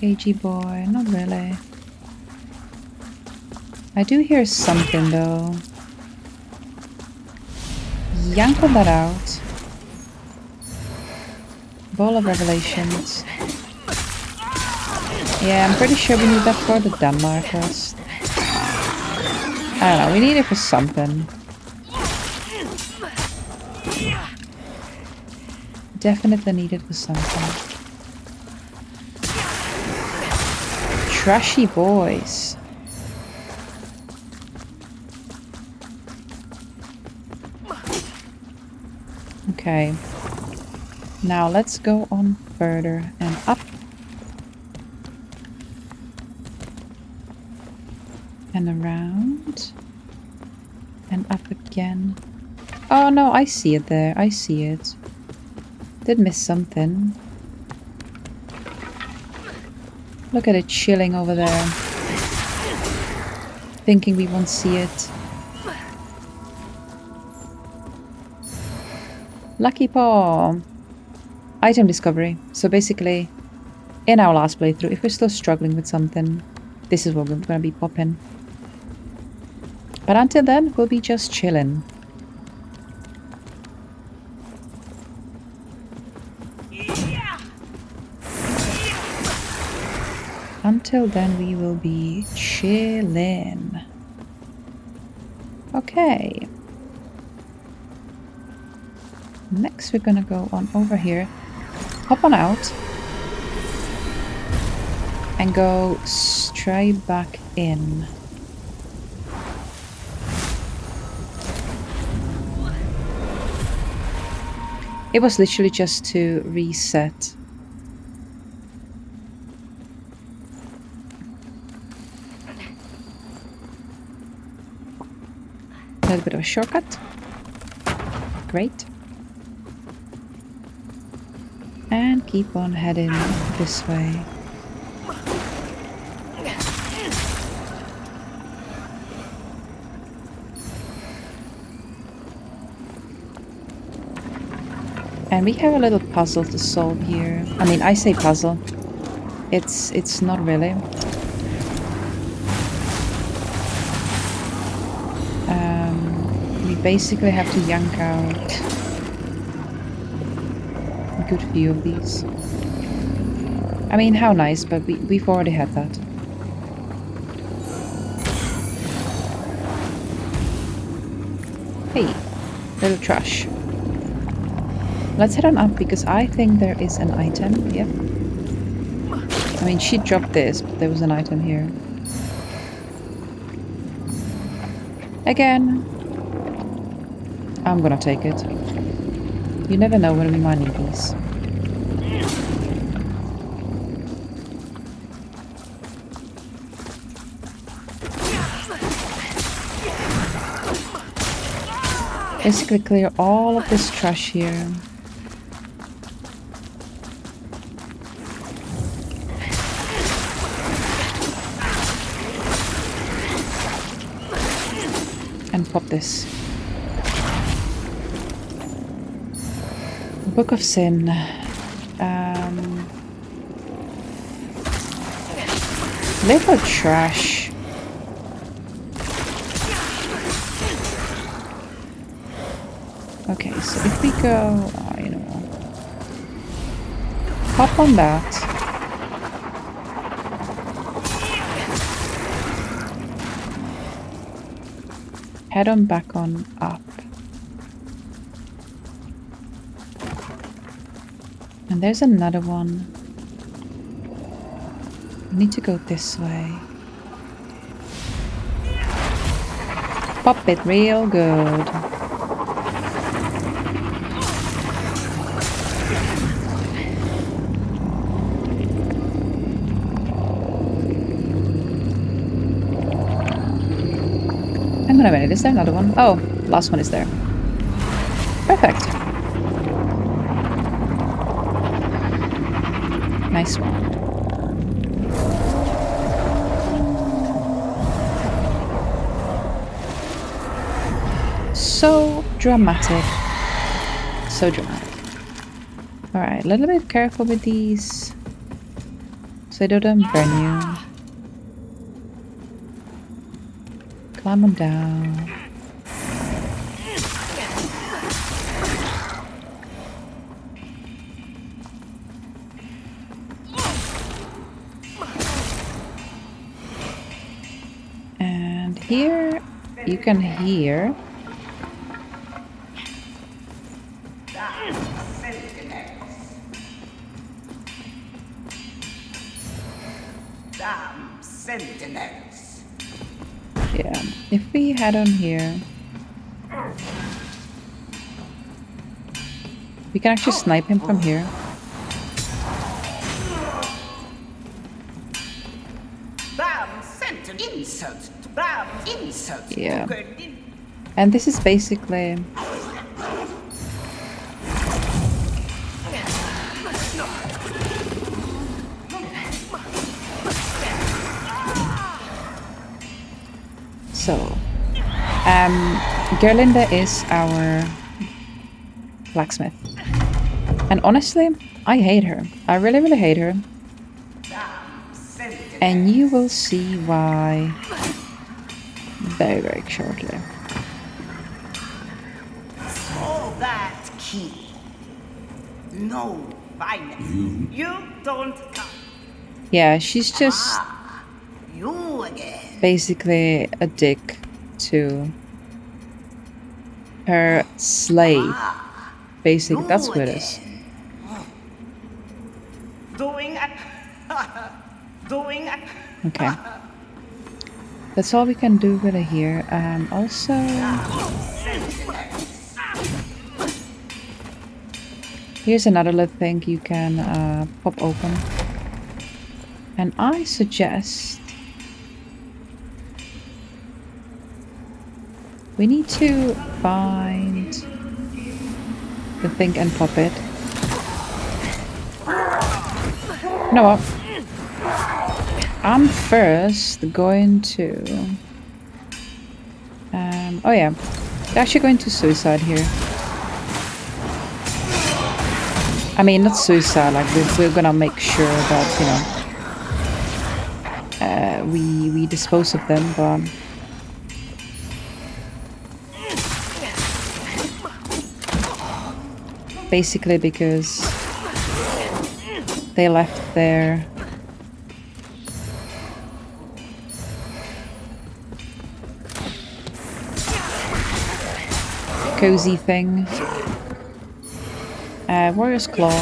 KG boy, not really. I do hear something though. Yank on that out. Ball of Revelations. Yeah, I'm pretty sure we need that for the Denmark quest. I don't know, we need it for something. Definitely need it for something. Trashy boys. Okay. Now let's go on further and up. And around. And up again. Oh no, I see it there. I see it. Did miss something. Look at it chilling over there. Thinking we won't see it. Lucky paw. Item discovery. So basically, in our last playthrough, if we're still struggling with something, this is what we're going to be popping. But until then, we'll be just chilling. Until then, we will be chilling. Okay. Next, we're gonna go on over here, hop on out, and go straight back in. It was literally just to reset. A little bit of a shortcut. Great. And keep on heading this way. And we have a little puzzle to solve here. I mean, I say puzzle. It's not really. We basically have to yank out a good few of these. I mean, how nice, but we've already had that. Hey, little trash. Let's head on up, because I think there is an item. Yep. I mean, she dropped this, but there was an item here. Again. I'm gonna take it. You never know when we might need these. Basically clear all of this trash here. And pop this. Book of Sin. Little trash. Okay, so if we go, you know, hop on that. Head on back on up. And there's another one. We need to go this way. Pop it real good. Hang on a minute, is there another one? Oh, last one is there. Perfect. Nice one. So dramatic. So dramatic. Alright, a little bit careful with these. So they don't burn you. Climb on down. And here you can hear sentinels. Yeah, if we head on here, we can actually snipe him from here. Yeah. And this is basically so Gerlinda is our blacksmith. And honestly, I hate her. I really, really hate her. And you will see why very, very shortly. All that key. No, fine. You don't come. Yeah, she's just You again. basically a dick to her slave. Basically, that's what it is. Doing Okay. That's all we can do really here. Also, here's another little thing you can pop open. And I suggest we need to find the thing and pop it. You know what? I'm first going to... oh yeah, they're actually going to suicide here. I mean, not suicide, like we're gonna make sure that, you know, we dispose of them, but... basically because they left their cozy thing. Warrior's Claw.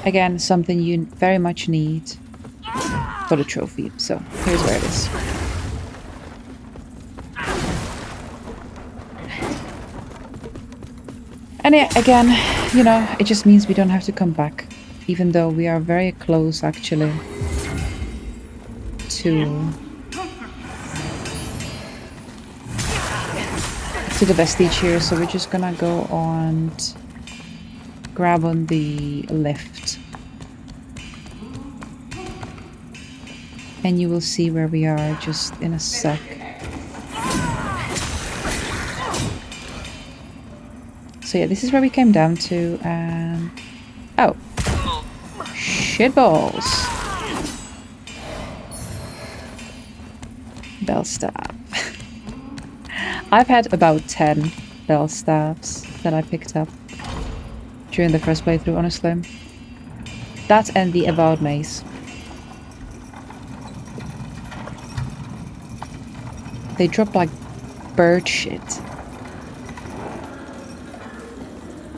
Again, something you very much need for the trophy. So here's where it is. And yeah, again, you know, it just means we don't have to come back, even though we are very close actually to the vestige here. So we're just gonna go on, grab on the lift, and you will see where we are just in a sec. So yeah, this is where we came down to, and... oh, Shitballs. Bell staff. I've had about 10 bell staffs that I picked up during the first playthrough, honestly. That and the Avowed Maze. They drop like bird shit.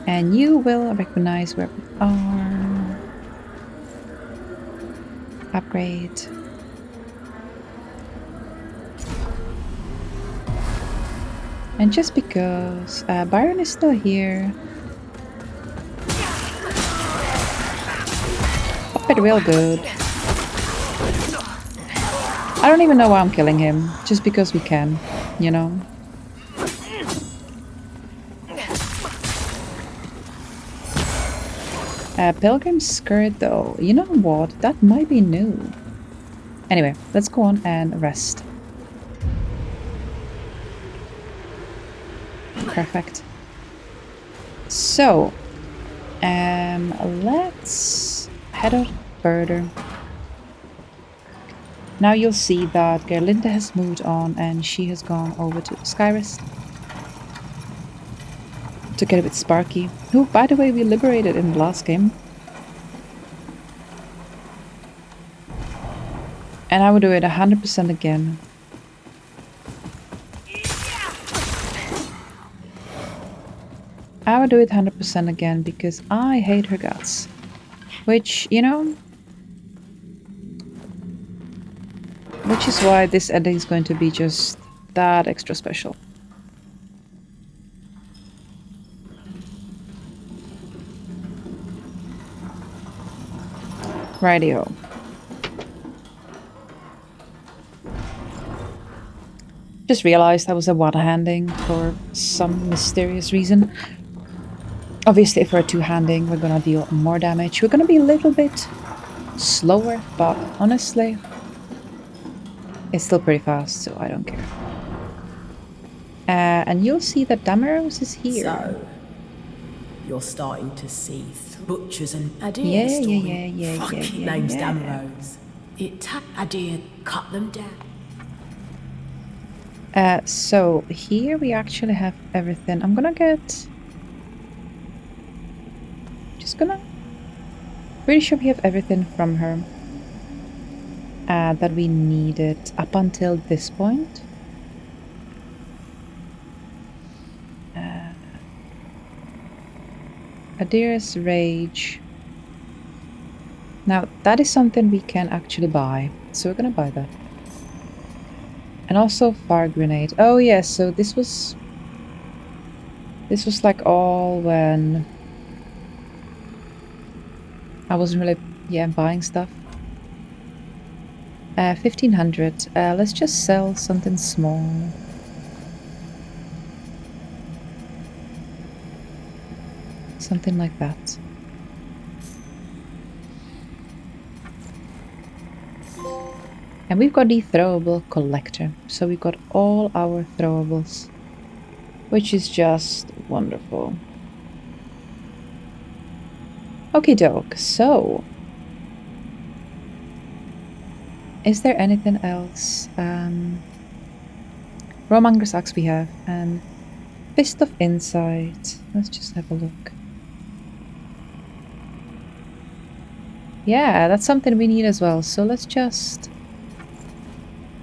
And you will recognize where we are. Upgrade. And just because Byron is still here. Pop it real good. I don't even know why I'm killing him. Just because we can, you know? Pilgrim skirt though. You know what? That might be new. Anyway, let's go on and rest. Perfect. So, let's head out further. Now you'll see that Gerlinda has moved on and she has gone over to Skyrest. Together with Sparky, who, by the way, we liberated in the last game. And I would do it 100% again. I would do it 100% again because I hate her guts. Which, you know... Which is why this ending is going to be just that extra special. Rightio. Just realized I was a one-handing for some mysterious reason. Obviously, if we're two-handing, we're gonna deal more damage. We're gonna be a little bit slower, but honestly, it's still pretty fast, so I don't care. And you'll see that Damaros is here. So, you're starting to see butchers and ideas. Fucking names Damaros. Idea cut them down. So here we actually have everything. I'm gonna get... Pretty sure we have everything from her. That we needed up until this point. Adir's Rage. Now that is something we can actually buy. So we're gonna buy that. And also Fire Grenade. Oh yes, so this was like all when I wasn't really buying stuff. 1500. Let's just sell something small. Something like that. And we've got the throwable collector. So we've got all our throwables. Which is just wonderful. Okie doke, so... Is there anything else? Romanger's Axe we have, and Fist of Insight. Let's just have a look. Yeah, that's something we need as well, so let's just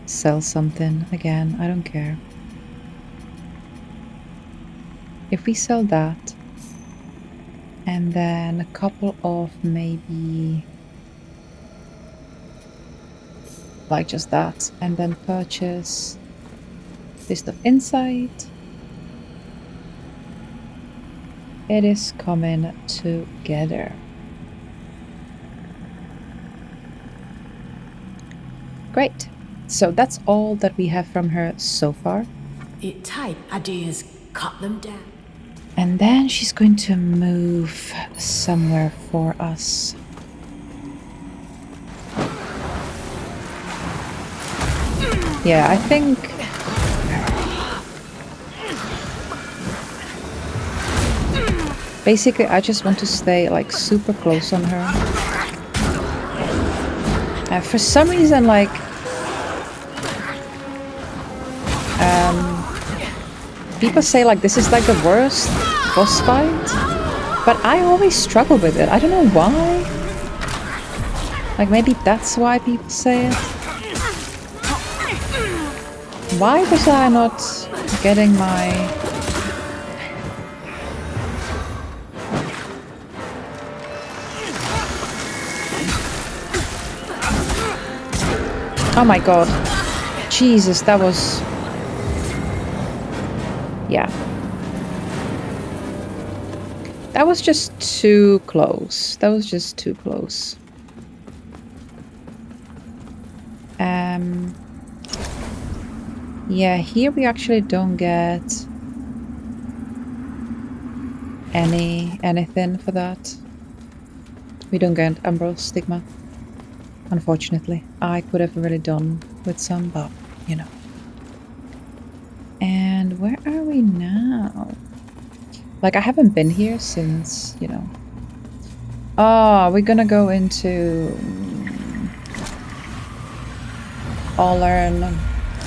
sell something again. I don't care. If we sell that, and then a couple of maybe like just that, and then purchase Fist of Insight. It is coming together. Great. So that's all that we have from her so far. Ideas cut them down. And then she's going to move somewhere for us. Yeah, I think... Basically, I just want to stay like super close on her. For some reason, like, people say like this is like the worst boss fight, but I always struggle with it. I don't know why. Like maybe that's why people say it. Why was I not getting my... Oh my god. Jesus, that was... Yeah. That was just too close. That was just too close. Yeah, here we actually don't get anything for that. We don't get Umbral Stigma. Unfortunately. I could have really done with some, but you know. And where are we now? Like, I haven't been here since, you know. Oh, we're gonna go into... I'll learn.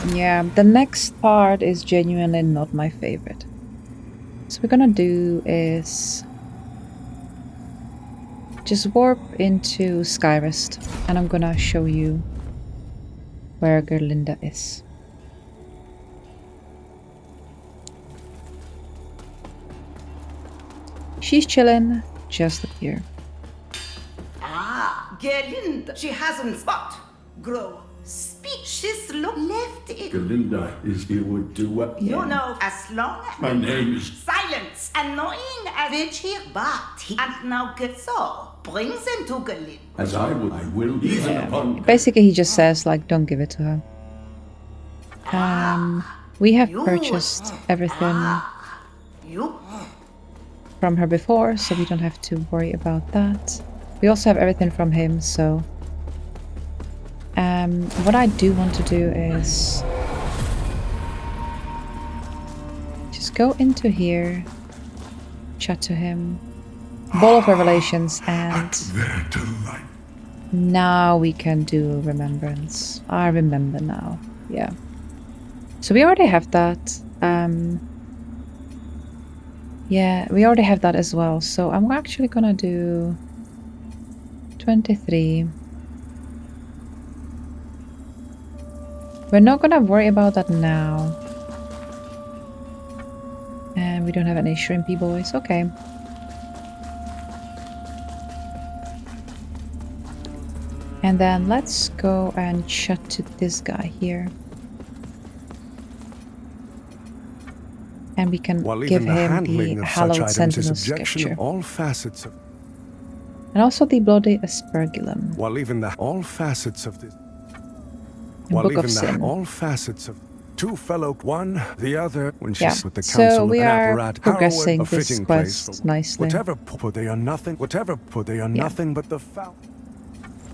Yeah, the next part is genuinely not my favorite. So what we're gonna do is... just warp into Skyrest, and I'm gonna show you where Gerlinda is. She's chilling just up here. Ah, Gerlinda. She hasn't spot. Grow. Speak. She's left it. Gerlinda is here would do what? You know, as long as... My name is... Silence. Annoying as bitch here, but he... And now get so. Brings him to Gerlinda. As I will even upon... Basically, he just says, like, don't give it to her. We have purchased everything from her before, so we don't have to worry about that. We also have everything from him, so... what I do want to do is... just go into here, chat to him, Ball of Revelations, and... now we can do Remembrance. I remember now, yeah. So we already have that. Yeah, we already have that as well. So I'm actually gonna do 23. We're not gonna worry about that now. And we don't have any shrimpy boys. Okay. And then let's go and chat to this guy here. And we can give him the Hallowed Sentinel scripture. All facets of... and also the Bloody Aspergillum. While even the all facets of this... While Book of Sin. All facets of... two fellow... one, the other... when she's yeah. with the council so we are progressing this quest nicely. Whatever put they are nothing... whatever put they are nothing but the foul...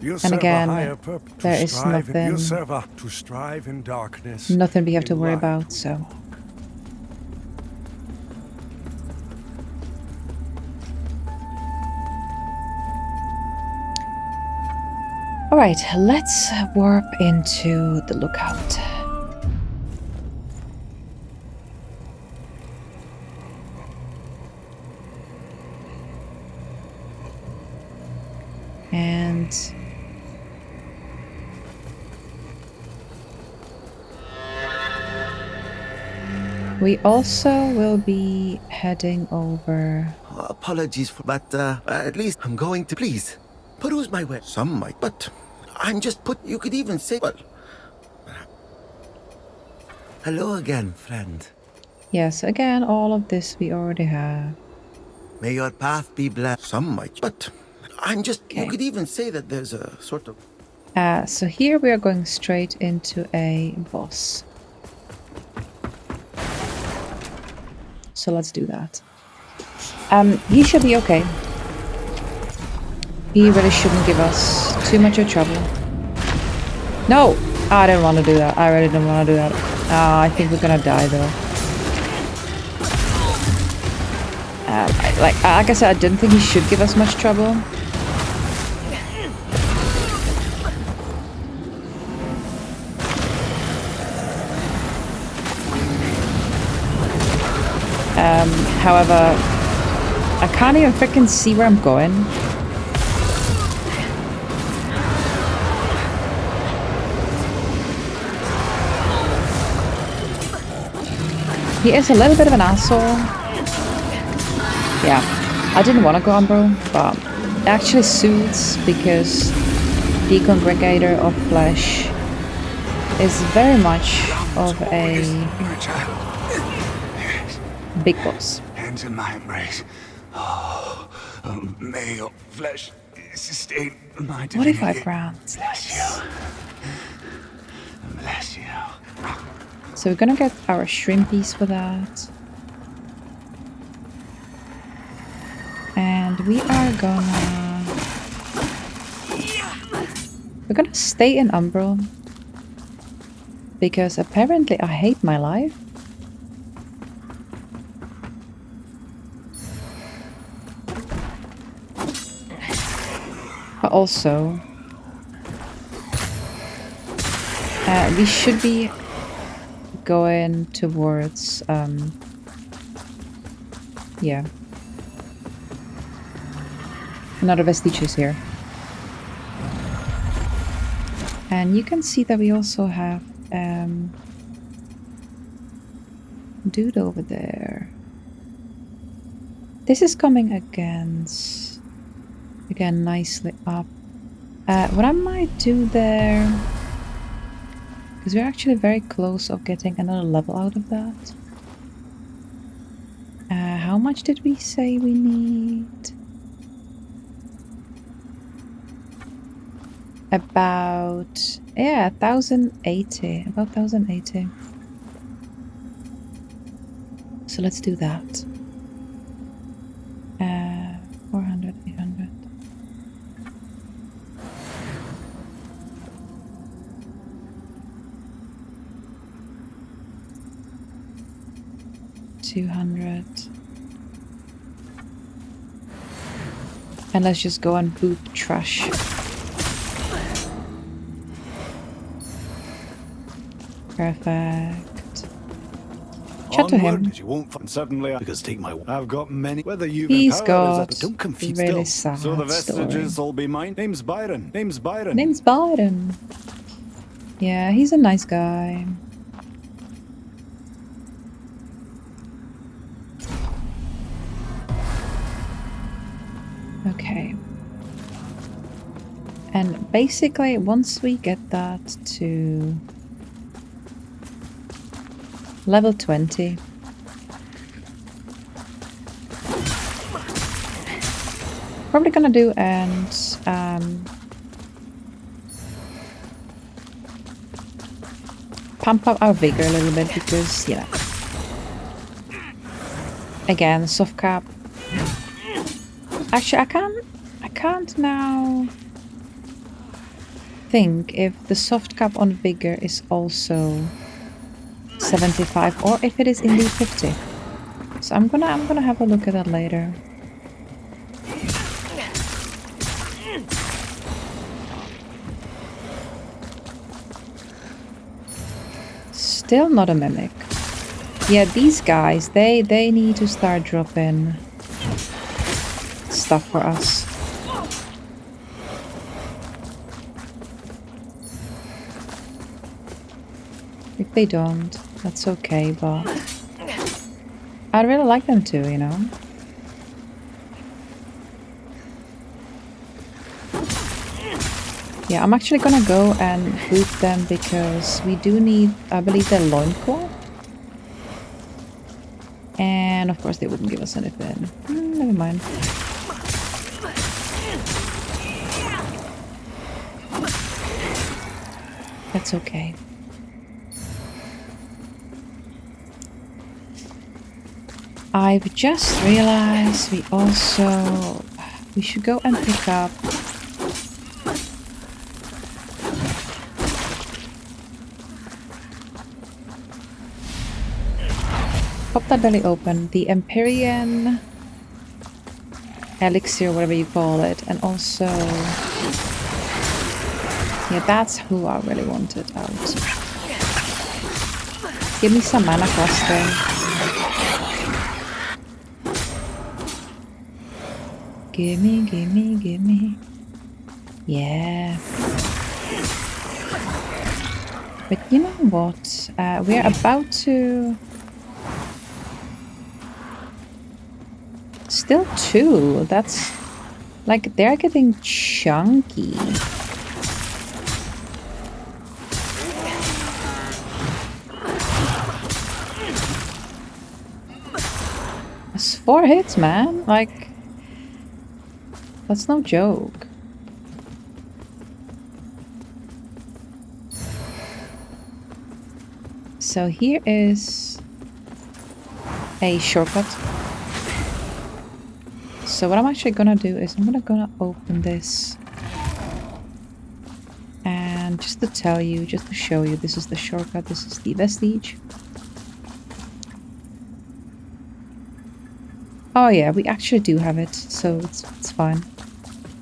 You and again, there is nothing... you serve to strive in darkness. Nothing we have to worry about, so... Alright, let's warp into the lookout. And... we also will be heading over... apologies for but at least I'm going to please. Peruse my way. Some might, but I'm just put... you could even say... well... hello again, friend. Yes, again, all of this we already have. May your path be blessed. Some might, but I'm just... okay. You could even say that there's a sort of... so here we are going straight into a boss. So let's do that. He should be okay. He really shouldn't give us too much of trouble. No! I didn't want to do that. I really didn't want to do that. I think we're gonna die though. Like I said, I didn't think he should give us much trouble. However, I can't even freaking see where I'm going. He is a little bit of an asshole. Yeah, I didn't want to go Umbral, but it actually suits because the Congregator of Flesh is very much of a big boss. Hands in my embrace. Oh, may your flesh sustain my divinity. 45 rounds. Bless you. Bless you. So we're gonna get our shrimpies for that. And we are gonna... We're gonna stay in Umbral. Because apparently I hate my life. But also... we should be going towards, yeah. Another vestiges here. And you can see that we also have, dude over there. This is coming against, again, nicely up. What I might do there... Because we're actually very close of getting another level out of that. How much did we say we need? About, yeah, 1080. About 1080. So let's do that. 400, 800. And let's just go and boop trash. Perfect. Chat to him. You won't find suddenly because take my I've got many whether you've He's got don't confuse really still. sad So the vestiges story. will be mine. Name's Byron. Name's Byron. Name's Byron. Yeah, he's a nice guy. Okay. And basically, once we get that to level 20, probably gonna do and pump up our vigor a little bit because, yeah. Again, soft cap. Actually, I can't now think if the soft cap on vigor is also 75 or if it is indeed 50. So I'm gonna have a look at that later. Still not a mimic. Yeah, these guys, they need to start dropping stuff for us. If they don't, that's okay, but I'd really like them to, you know? Yeah, I'm actually gonna go and boot them because we do need, I believe, their loincloth. And of course they wouldn't give us anything. Never mind. That's okay. I've just realized we should go and pick up pop that belly open, the Empyrean elixir, whatever you call it, and also yeah, that's who I really wanted out. Give me some mana cluster. Gimme, gimme, gimme. Yeah. But you know what? We're about to... Still 2. That's... Like, they're getting chunky. That's 4 hits, man. Like... That's no joke. So here is a shortcut. So what I'm actually gonna do is I'm gonna open this. And just to tell you, just to show you, this is the shortcut, this is the vestige. Oh yeah, we actually do have it, so it's fine.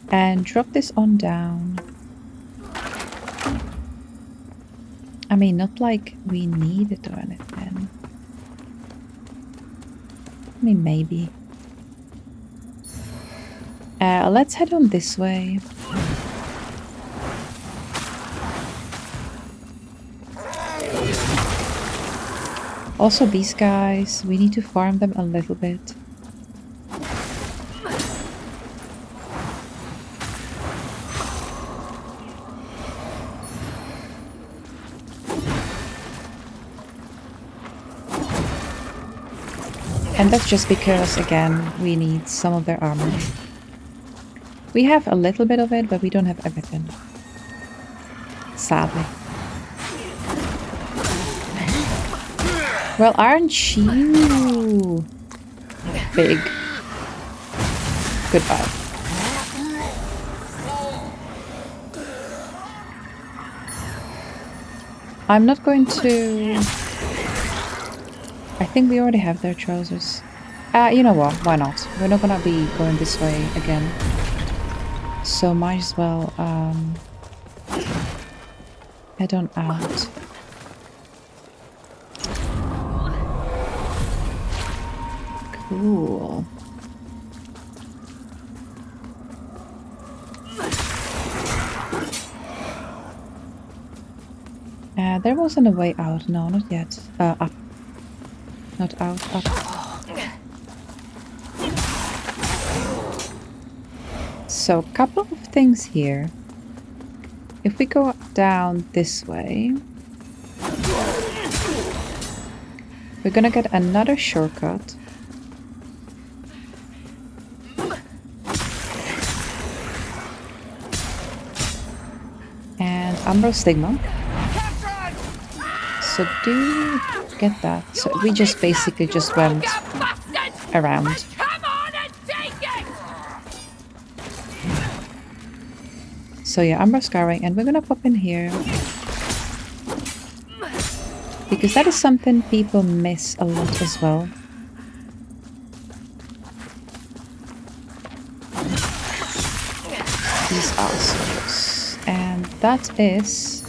And drop this on down. I mean, not like we need it or anything. I mean, maybe. Let's head on this way. Also, these guys, we need to farm them a little bit. And that's just because, again, we need some of their armor. We have a little bit of it, but we don't have everything. Sadly. Well, aren't you big? Goodbye. I'm not going to... I think we already have their trousers. You know what? Why not? We're not gonna be going this way again. So might as well head on out. Cool. There wasn't a way out. No, not yet. Up. Not out, up. So, couple of things here. If we go down this way, we're gonna get another shortcut. And Umbral Stigma. So do get that. So we just basically just went around. So yeah, Umbral Scouring, and we're gonna pop in here. Because that is something people miss a lot as well. These assholes. And that is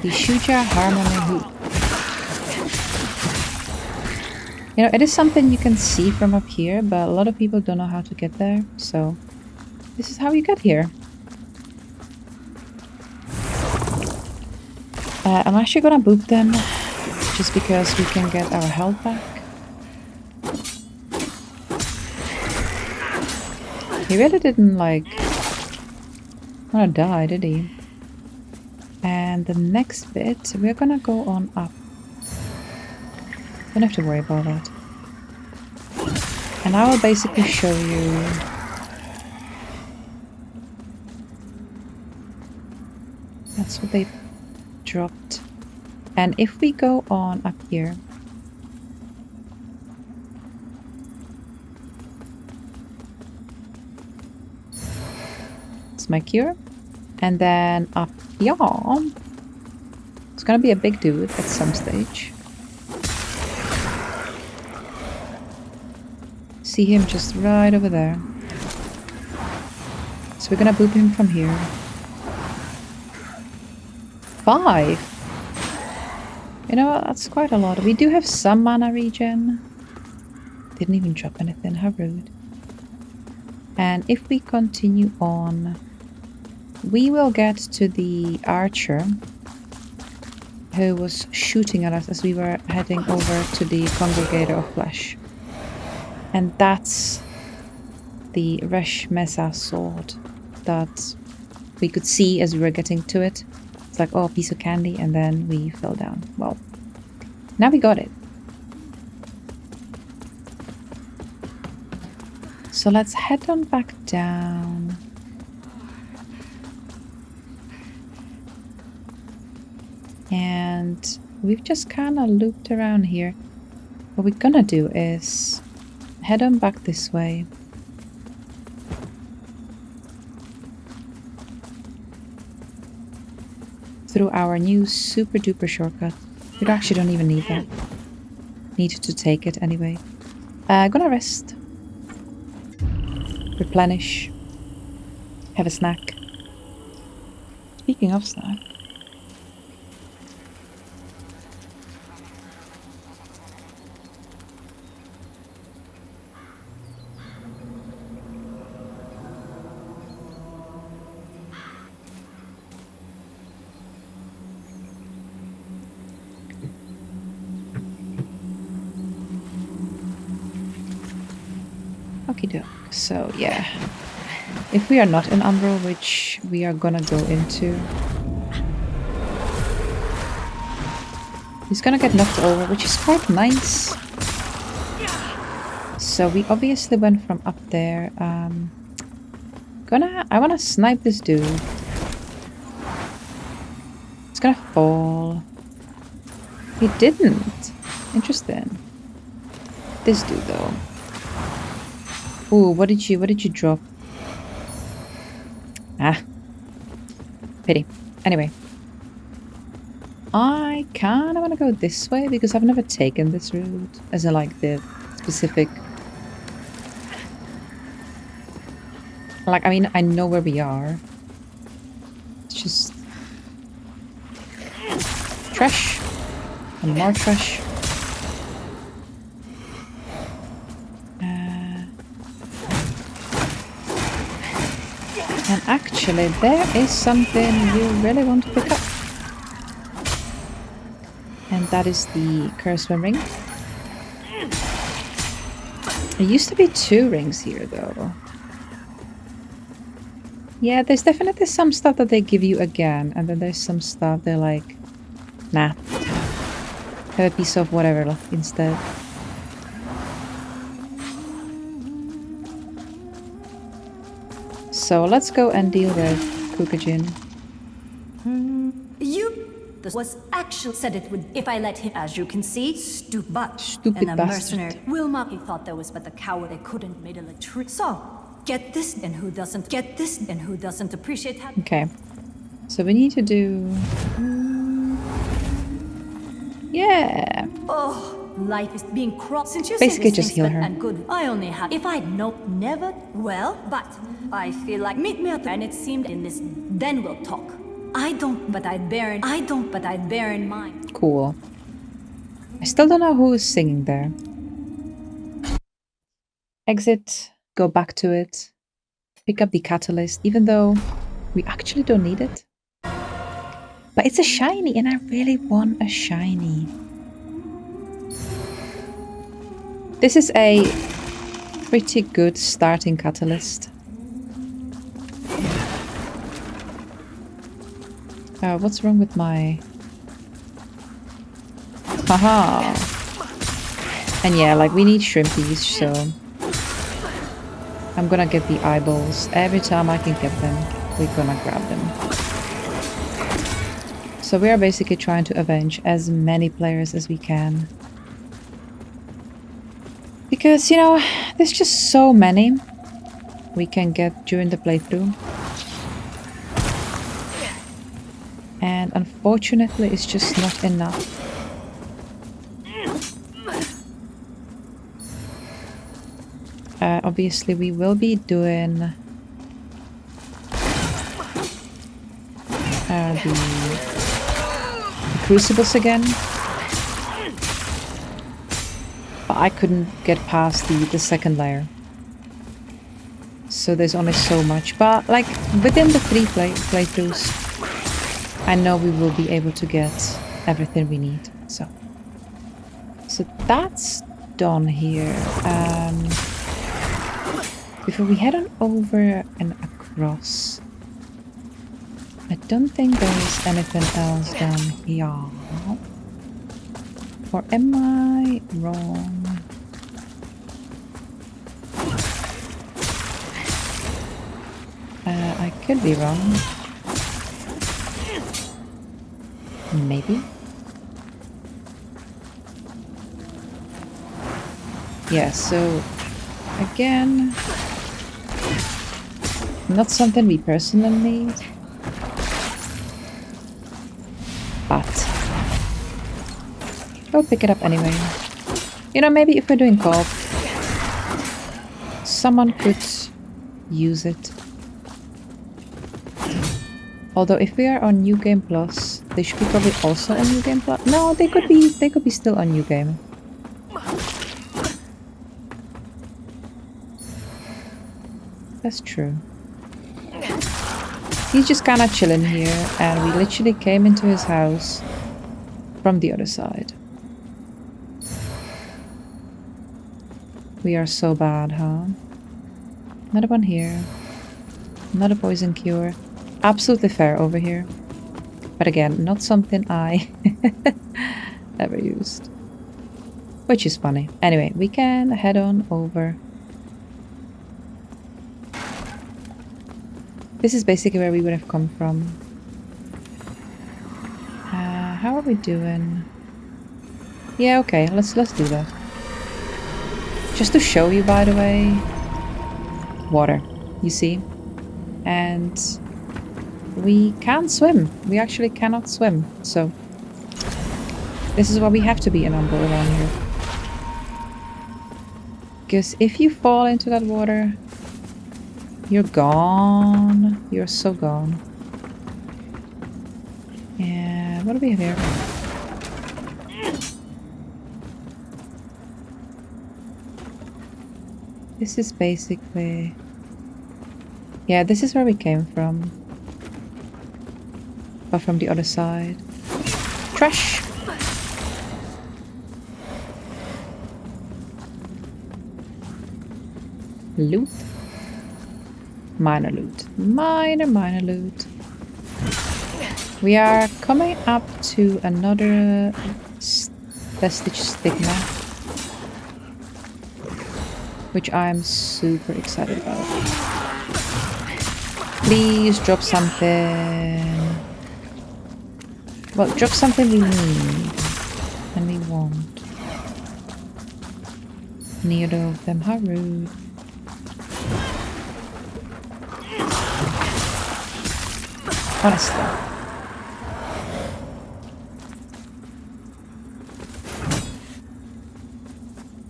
the Shuja Harmony Hoop. You know, it is something you can see from up here, but a lot of people don't know how to get there, so this is how you get here. I'm actually gonna boop them, just because we can get our health back. He really didn't, like, wanna die, did he? And the next bit, we're gonna go on up. Don't have to worry about that. And I will basically show you that's what they dropped. And if we go on up here, it's my cure. And then up here, it's gonna be a big dude at some stage. See him just right over there. So we're gonna boop him from here. 5? You know what, that's quite a lot. We do have some mana regen. Didn't even drop anything, how rude. And if we continue on, we will get to the archer who was shooting at us as we were heading over to the Congregator of Flesh. And that's the Resh Mesa sword that we could see as we were getting to it. It's like, oh, a piece of candy, and then we fell down. Well, now we got it. So let's head on back down. And we've just kind of looped around here. What we're gonna do is head on back this way. Through our new super duper shortcut. We actually don't even need that. Need to take it anyway. Gonna rest. Replenish. Have a snack. Speaking of snack. So yeah, if we are not in Umbral, which we are gonna go into, he's gonna get knocked over, which is quite nice. So we obviously went from up there. I wanna snipe this dude. It's gonna fall. He didn't. Interesting. This dude though. Ooh, what did you drop? Ah. Pity. Anyway. I kinda wanna go this way because I've never taken this route. As in like the specific... Like, I mean, I know where we are. It's just... trash. And more trash. And actually, there is something you really want to pick up. And that is the Cursed One Ring. There used to be 2 rings here, though. Yeah, there's definitely some stuff that they give you again, and then there's some stuff they're like, nah. Have a piece of whatever left instead. So let's go and deal with Kukajin. This was actually said it would if I let him, as you can see, stupid bastard. And a mercenary. Wilma, he thought there was but the coward they couldn't made a trick. So, get this and who doesn't get this and who doesn't appreciate how. Okay. So we need to do... Yeah. Oh, life is being crossed since you basically just heal her. And good. I only have if I'd never well, but I feel like meet me at the, and it seemed in this then we'll talk. I don't but I'd bear in mind. Cool. I still don't know who is singing there. Exit, go back to it, pick up the catalyst, even though we actually don't need it. But it's a shiny and I really want a shiny. This is a pretty good starting catalyst. What's wrong with my... Haha! And yeah, like we need shrimpies, so... I'm gonna get the eyeballs. Every time I can get them, we're gonna grab them. So we are basically trying to avenge as many players as we can. Because, you know, there's just so many we can get during the playthrough. And unfortunately, it's just not enough. Obviously, we will be doing the crucibles again. But I couldn't get past the second layer. So there's only so much. But like within the 3 playthroughs, I know we will be able to get everything we need. So that's done here. Before we head on over and across, I don't think there's anything else down here. Or am I wrong? I could be wrong. Maybe. Yeah, so again, not something we personally need, but we'll pick it up anyway. You know, maybe if we're doing co-op, someone could use it. Although if we are on New Game Plus, they should be probably also on New Game Plus. No, they could be still on New Game. That's true. He's just kind of chilling here, and we literally came into his house from the other side. We are so bad, huh? Another one here. Another poison cure. Absolutely fair over here. But again, not something I ever used. Which is funny. Anyway, we can head on over. This is basically where we would have come from. How are we doing? Yeah, okay, let's do that. Just to show you, by the way, water, you see? And we can't swim. We actually cannot swim. So this is why we have to be in Umbral around here. Because if you fall into that water, you're gone. You're so gone. And what do we have here? This is basically... Yeah, this is where we came from. But from the other side. Trash! Loot. Minor loot. Minor loot. We are coming up to another vestige stigma, which I'm super excited about. Please drop something. Well, drop something we need and we want. Neither of them. How rude. Honestly.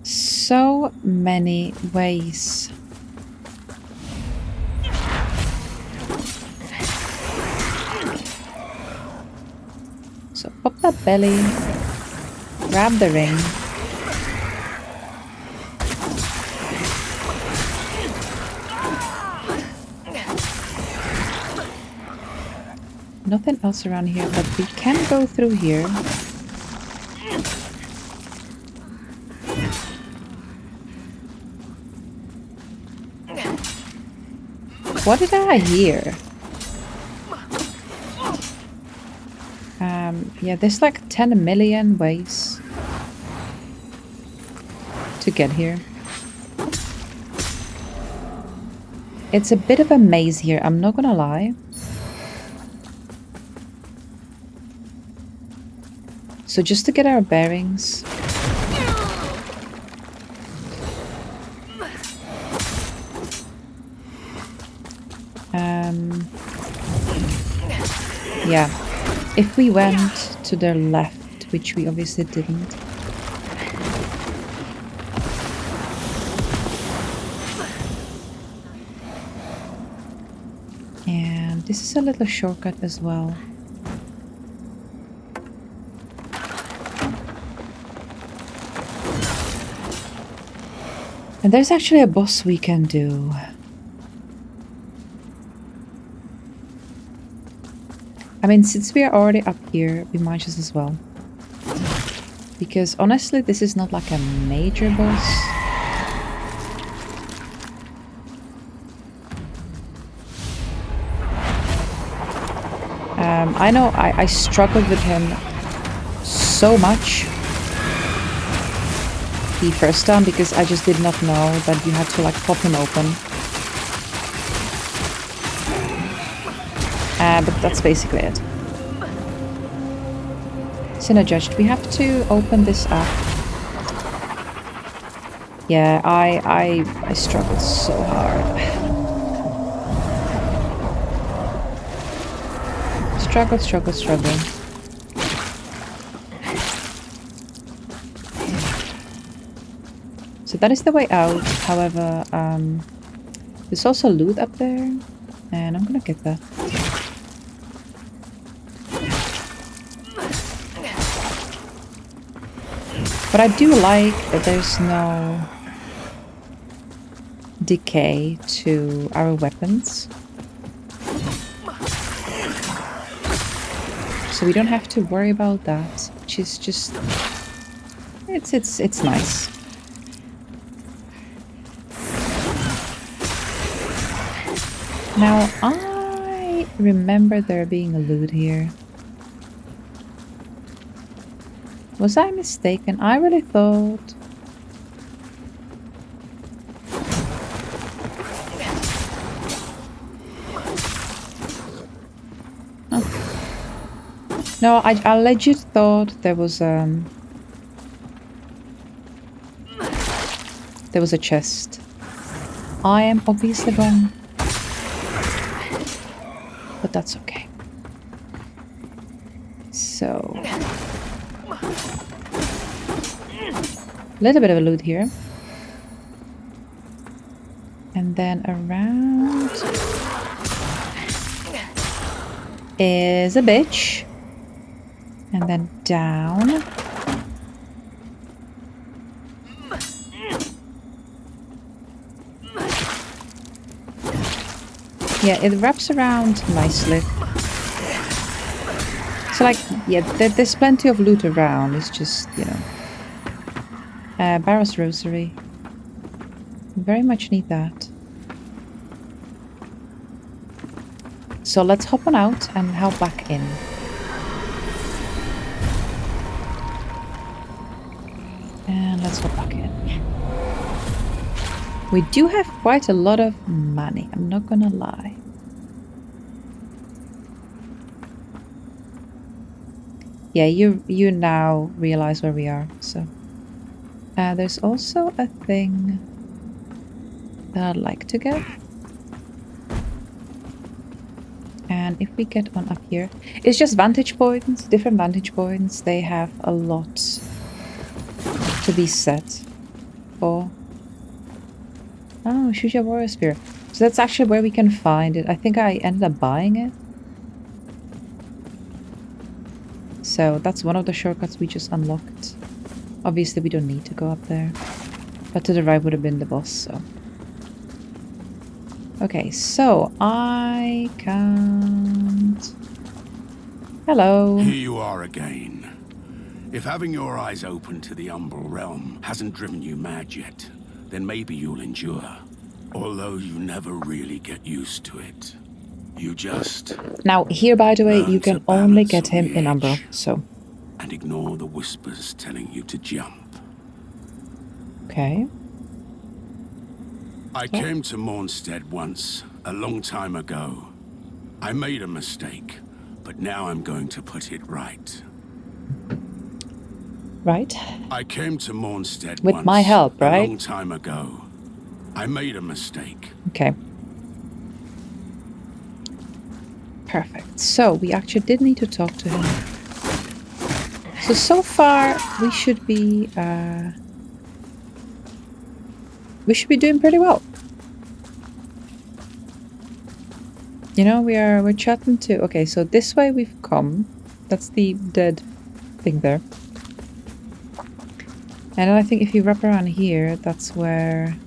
So many ways. So pop that belly, grab the ring. Nothing else around here, but we can go through here. What did I hear? Yeah, there's like 10 million ways to get here. It's a bit of a maze here, I'm not gonna lie. So just to get our bearings. Yeah, if we went to the left, which we obviously didn't. And this is a little shortcut as well. And there's actually a boss we can do. I mean, since we are already up here, we might just as well. Because honestly, this is not like a major boss. I know I struggled with him so much the first time because I just did not know that you had to like pop him open. But that's basically it. Sinner Judged, we have to open this up. Yeah, I struggled so hard. Struggle. So that is the way out. However, there's also loot up there, and I'm gonna get that. But I do like that there's no decay to our weapons. So we don't have to worry about that, which is just it's nice. Now I remember there being a loot here. Was I mistaken? I really thought... Oh. No, I legit thought there was a chest. I am obviously wrong. But that's okay. So... a little bit of a loot here. And then around is a bitch. And then down. Yeah, it wraps around nicely. So like, yeah, there's plenty of loot around. It's just, you know. Barrow's Rosary. Very much need that. So let's hop on out and hop back in. And let's hop back in. We do have quite a lot of money, I'm not gonna lie. Yeah, you now realize where we are, so... there's also a thing that I'd like to get. And if we get one up here... It's just vantage points, different vantage points. They have a lot to be set for. Oh, Shuja Warrior Spear. So that's actually where we can find it. I think I ended up buying it. So that's one of the shortcuts we just unlocked. Obviously we don't need to go up there. But to the right would have been the boss, so... Okay, so I can't... Hello. Here you are again. If having your eyes open to the Umbral realm hasn't driven you mad yet, then maybe you'll endure. Although you never really get used to it. You just... Now, here, by the way, you can only get him in Umbral, so... And ignore the whispers telling you to jump. Okay. I came to Mornstead once, a long time ago. I made a mistake, but now I'm going to put it right. Right. I came to Mornstead with once, my help, right? A long time ago. I made a mistake. Okay. Perfect. So, we actually did need to talk to him. So far, we should be doing pretty well. You know, we're chatting too. Okay, so this way we've come. That's the dead thing there. And then I think if you wrap around here, that's where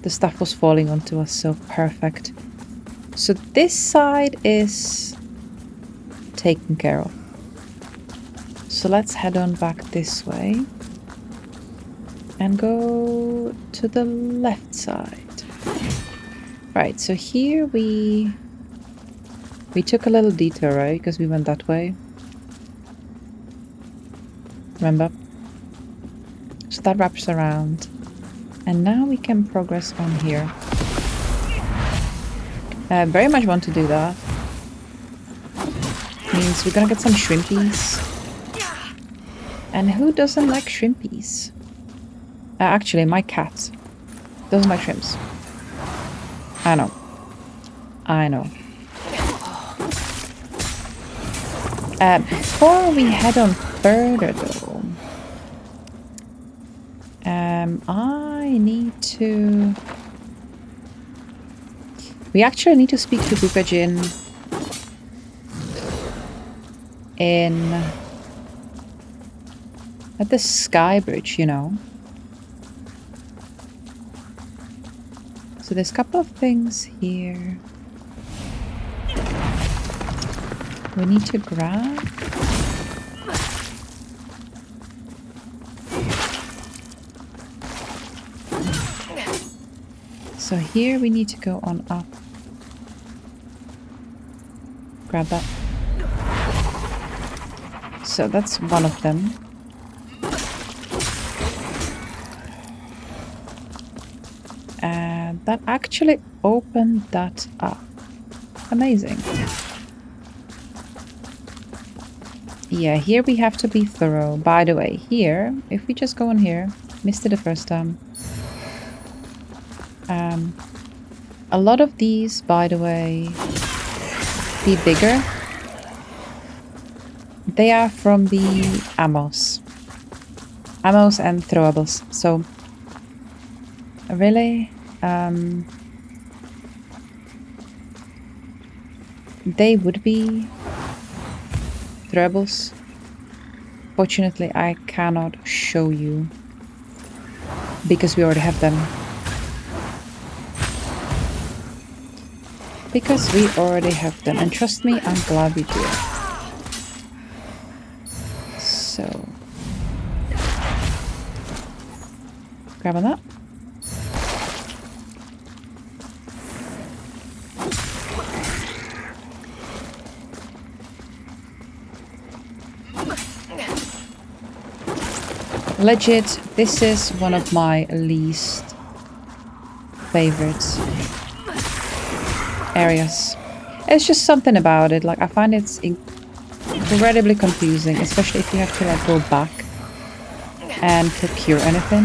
the stuff was falling onto us, so perfect. So this side is taken care of. So let's head on back this way and go to the left side. Right, so here we took a little detour, right? Because we went that way. Remember? So that wraps around. And now we can progress on here. I very much want to do that. Means we're gonna get some shrimpies. And who doesn't like shrimpies? Actually, my cat doesn't like shrimps. I know. I know. Before we head on further though, I need to... We actually need to speak to Bukajin at the Sky Bridge, you know. So there's a couple of things here we need to grab. So here we need to go on up. Grab that. So that's one of them. And that actually opened that up. Amazing. Yeah, here we have to be thorough. By the way, here, if we just go in here, missed it the first time. A lot of these, by the way, the bigger, they are from the ammos. Ammos and throwables. So, really, they would be throwables. Fortunately, I cannot show you because we already have them. Because we already have them, and trust me, I'm glad we do. So, grab on that. Legit, this is one of my least favorites areas. It's just something about it, like I find it's incredibly confusing, especially if you have to like go back and procure anything,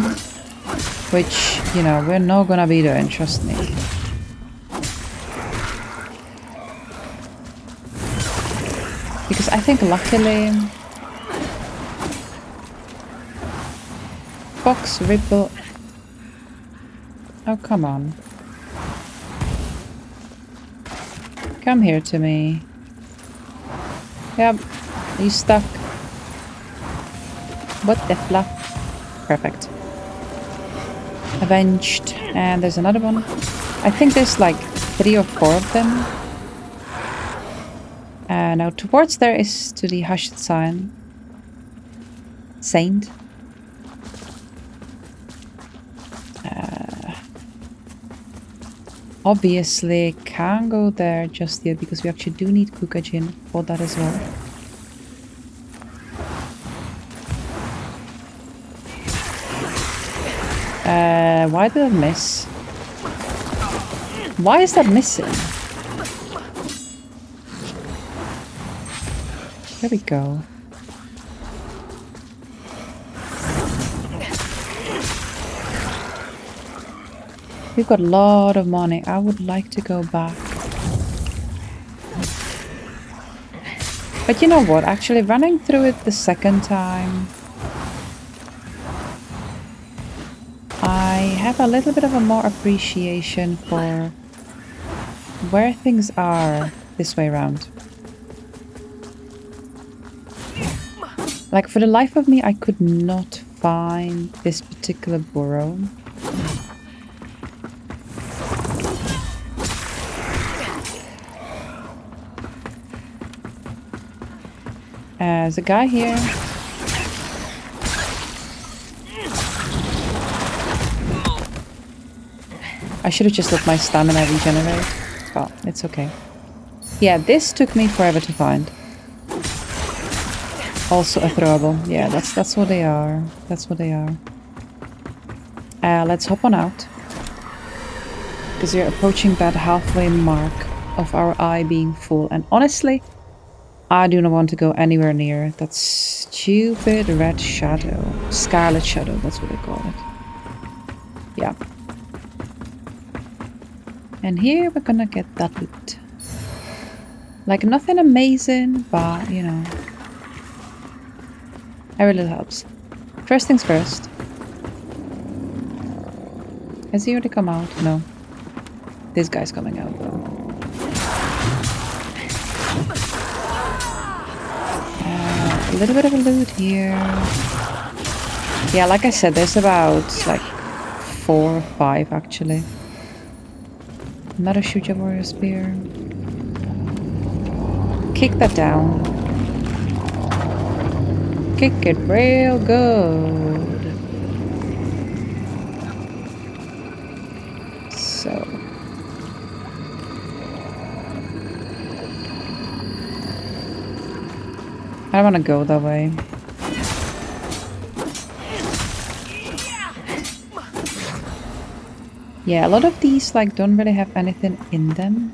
which, you know, we're not gonna be doing, trust me. Because I think luckily Fox Ripple... Oh, come on. Come here to me. Yep, you stuck. What the fluff? Perfect. Avenged. And there's another one. I think there's like 3 or 4 of them. Now towards there is to the Hushed Sign. Saint. Obviously can't go there just yet because we actually do need Kukajin for that as well. Why did I miss? Why is that missing? There we go. We've got a lot of money. I would like to go back. But you know what? Actually, running through it the second time, I have a little bit of a more appreciation for where things are this way around. Like, for the life of me, I could not find this particular burrow. There's a guy here. I should have just let my stamina regenerate. But it's okay. Yeah, this took me forever to find. Also a throwable. Yeah, that's what they are. That's what they are. Let's hop on out. Because we're approaching that halfway mark of our eye being full. And honestly, I do not want to go anywhere near that stupid red shadow. Scarlet shadow, that's what they call it. Yeah. And here we're gonna get that loot. Like nothing amazing, but you know. Every little helps. First things first. Has he already come out? No. This guy's coming out though. A little bit of a loot here. Yeah, like I said, there's about like 4 or 5 actually. Another Shuja Warrior Spear. Kick that down. Kick it real good. So. I don't want to go that way. Yeah, a lot of these like don't really have anything in them.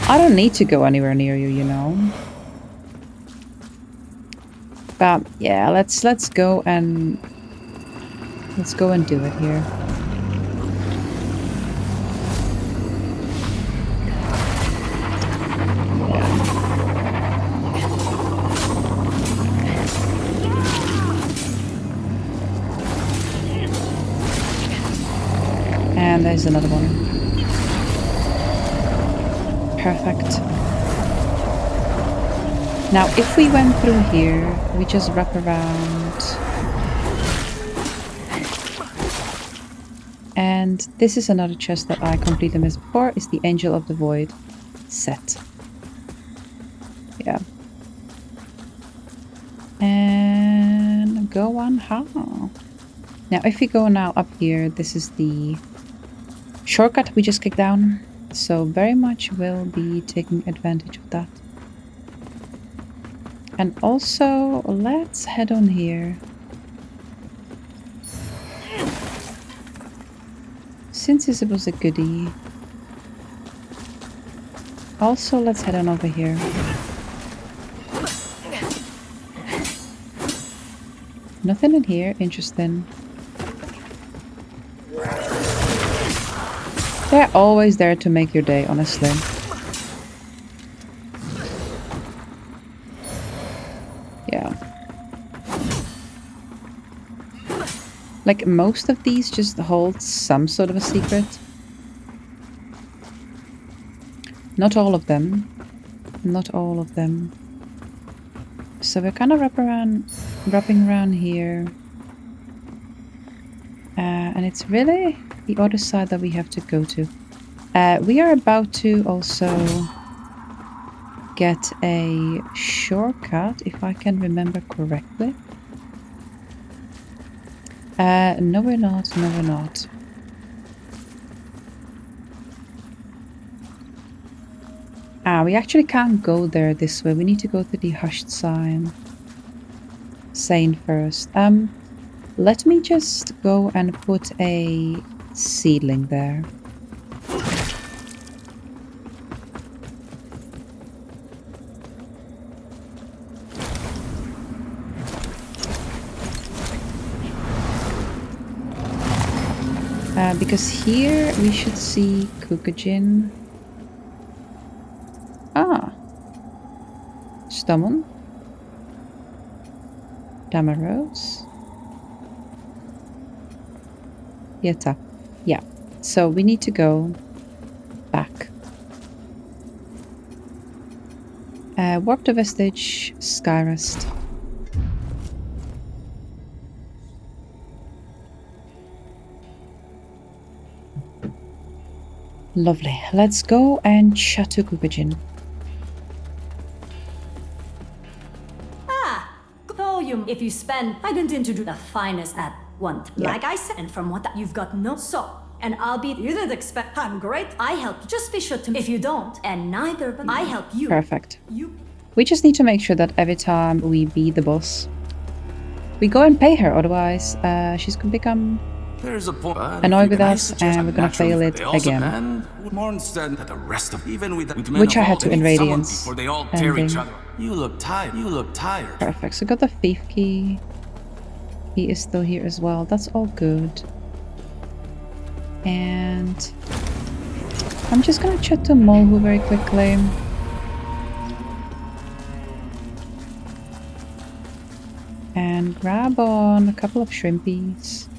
I don't need to go anywhere near you, you know. But yeah, let's go and do it here. And there's another one. Perfect. Now, if we went through here, we just wrap around. And this is another chest that I completely missed before, is the Angel of the Void set. Yeah. And go on how? Now, if we go now up here, this is the shortcut we just kicked down. So very much will be taking advantage of that. And also, let's head on here. Since this was a goodie. Also, let's head on over here. Nothing in here, interesting. They're always there to make your day, honestly. Yeah. Like, most of these just hold some sort of a secret. Not all of them. Not all of them. So we're kind of wrapping around here. And it's really the other side that we have to go to. We are about to also get a shortcut, if I can remember correctly. No we're not, no we're not. We actually can't go there this way. We need to go to the hushed sign. Saying first. Let me just go and put a seedling there. Because here we should see Kukujin. Stamon. Damaros. Yeta. Yeah. So we need to go back. Warp to Vestige, Skyrest. Lovely. Let's go and chat to Kukujin. Volume. If you spend, I didn't introduce the finest at one. Yeah. Like I said, and from what you've got no so. And I'll be. You didn't expect. I'm great. I help. Just be sure to. If you don't, and neither, but I help you. Perfect. You. We just need to make sure that every time we beat the boss, we go and pay her. Otherwise, she's gonna become There's a point. annoyed with us, and we're gonna fail it again. More instead than the rest of even with Which I had to in Radiance. Before they all tear each ending. other. You look tired. You look tired. Perfect. So got the thief key. He is still here as well. That's all good. And I'm just gonna chat to Molhu very quickly. And grab on a couple of shrimpies.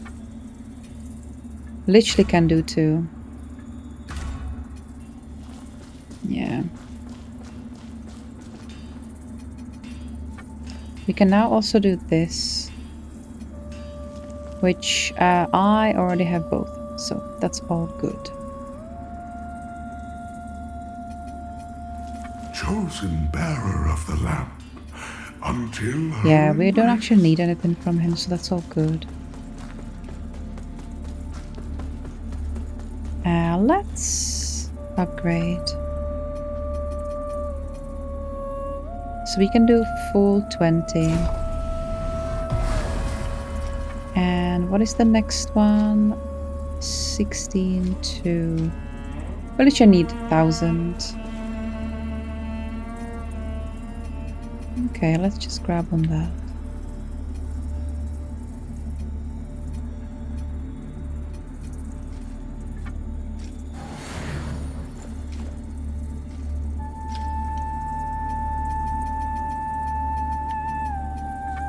Literally can do 2. Yeah. We can now also do this, which I already have both, so that's all good. Chosen bearer of the lamp, until Yeah, we don't actually need anything from him, so that's all good. Let's upgrade. So we can do full 20. And what is the next one? 16 to... Well, it should need 1,000. Okay, let's just grab on that.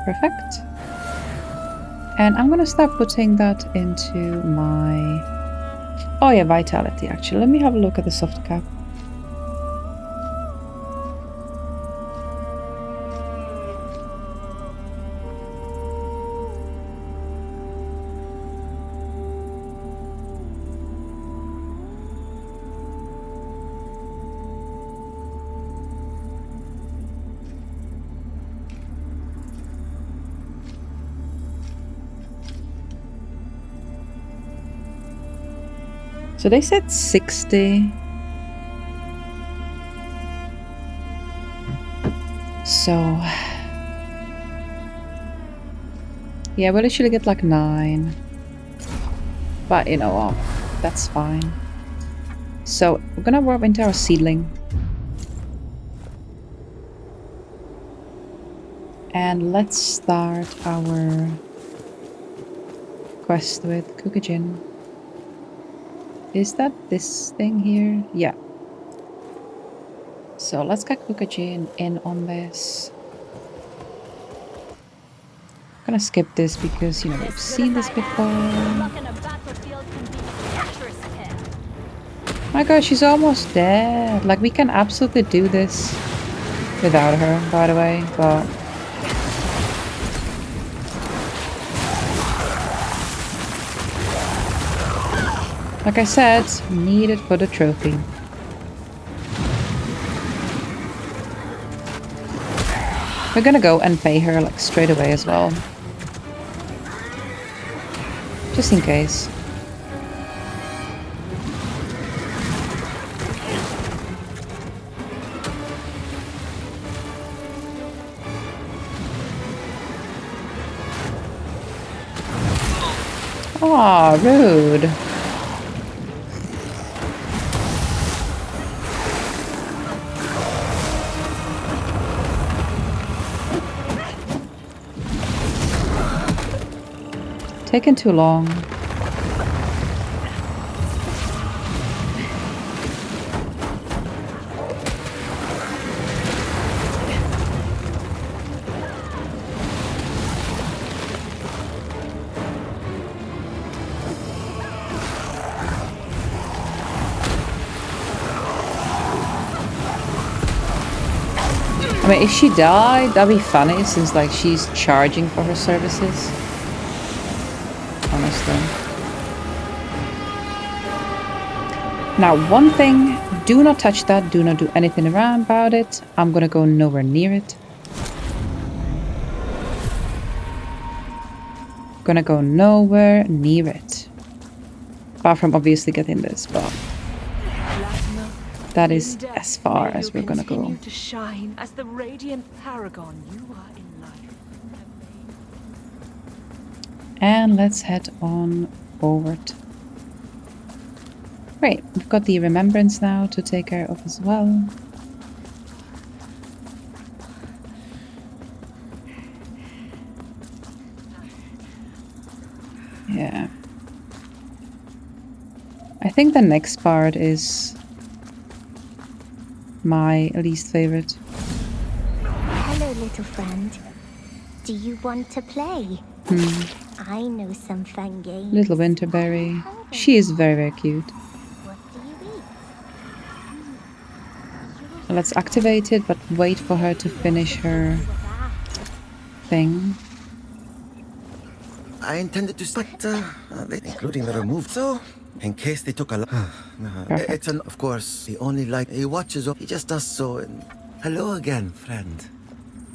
Perfect. And I'm gonna start putting that into my... Oh yeah, vitality actually. Let me have a look at the soft cap. So they said 60. So yeah, we'll actually get like 9. But you know what? That's fine. So we're gonna warp into our seedling. And let's start our quest with Kukujin. Is that this thing here? Yeah. So let's get Kukujin in on this. I'm gonna skip this because, you know, we've seen this before. My god, she's almost dead. Like, we can absolutely do this without her, by the way, but... Like I said, need it for the trophy. We're gonna go and pay her like straight away as well. Just in case. Aw, rude. Taking too long. I mean, if she died, that'd be funny since like she's charging for her services. Honestly. Now, one thing, do not touch that, do not do anything around about it. I'm gonna go nowhere near it. Gonna go nowhere near it. Apart from obviously getting this, but that is as far as we're gonna go. To shine as the radiant paragon you are in life. And let's head on forward. Great, we've got the remembrance now to take care of as well. Yeah. I think the next part is my least favorite. Hello, little friend. Do you want to play? I know some fun games. Little Winterberry. She is very, very cute. Let's activate it, but wait for her to finish her thing. I intended to, but including the remove. So, in case they took a lot, it's an. Of course, he only he watches. He just does so. And hello again, friend.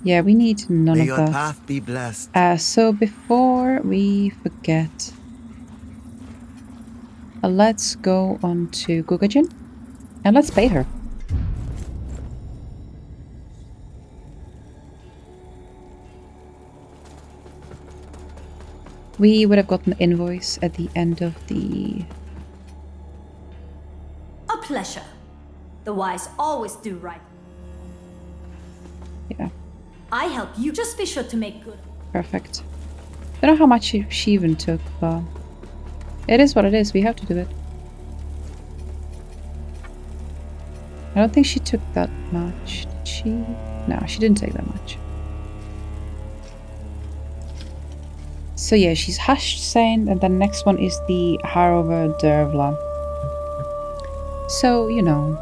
Yeah, we need none May of your that. path be blessed. So before we forget, let's go on to Gugajin and let's pay her. We would have gotten an invoice at the end of the... A pleasure. The wise always do right. Yeah. I help you. Just be sure to make good. Perfect. Don't know how much she even took, but it is what it is. We have to do it. I don't think she took that much. Did she? No, she didn't take that much. So yeah, she's Hushed Saint, and the next one is the Harover Dervla. So, you know.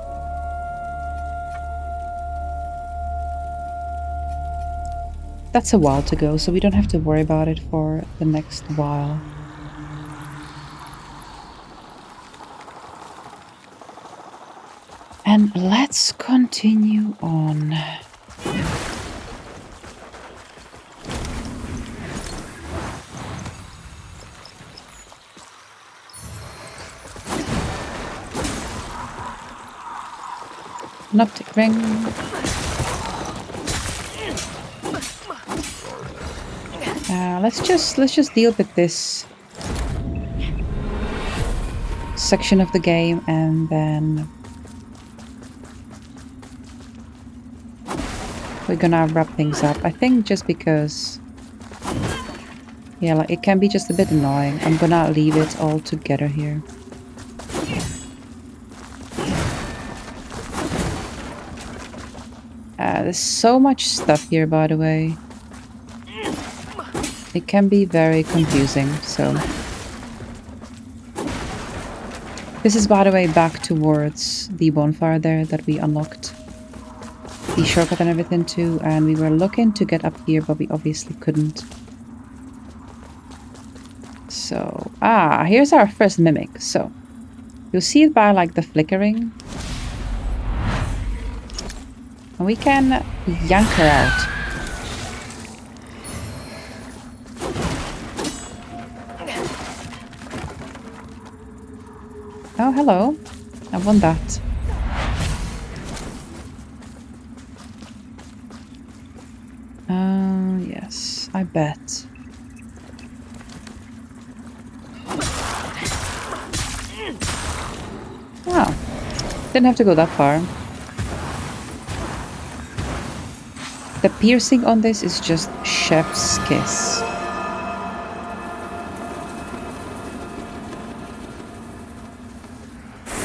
That's a while to go, so we don't have to worry about it for the next while. And let's continue on. An optic ring. Let's just deal with this section of the game, and then we're gonna wrap things up. I think just because, yeah, like it can be just a bit annoying. I'm gonna leave it all together here. There's so much stuff here, by the way. It can be very confusing, so... This is, by the way, back towards the bonfire there that we unlocked the shortcut and everything to, and we were looking to get up here, but we obviously couldn't. So... here's our first mimic. So, you'll see it by, like, the flickering. And we can yank her out. Oh, hello. I want that. Yes, I bet. Wow. Didn't have to go that far. The piercing on this is just chef's kiss.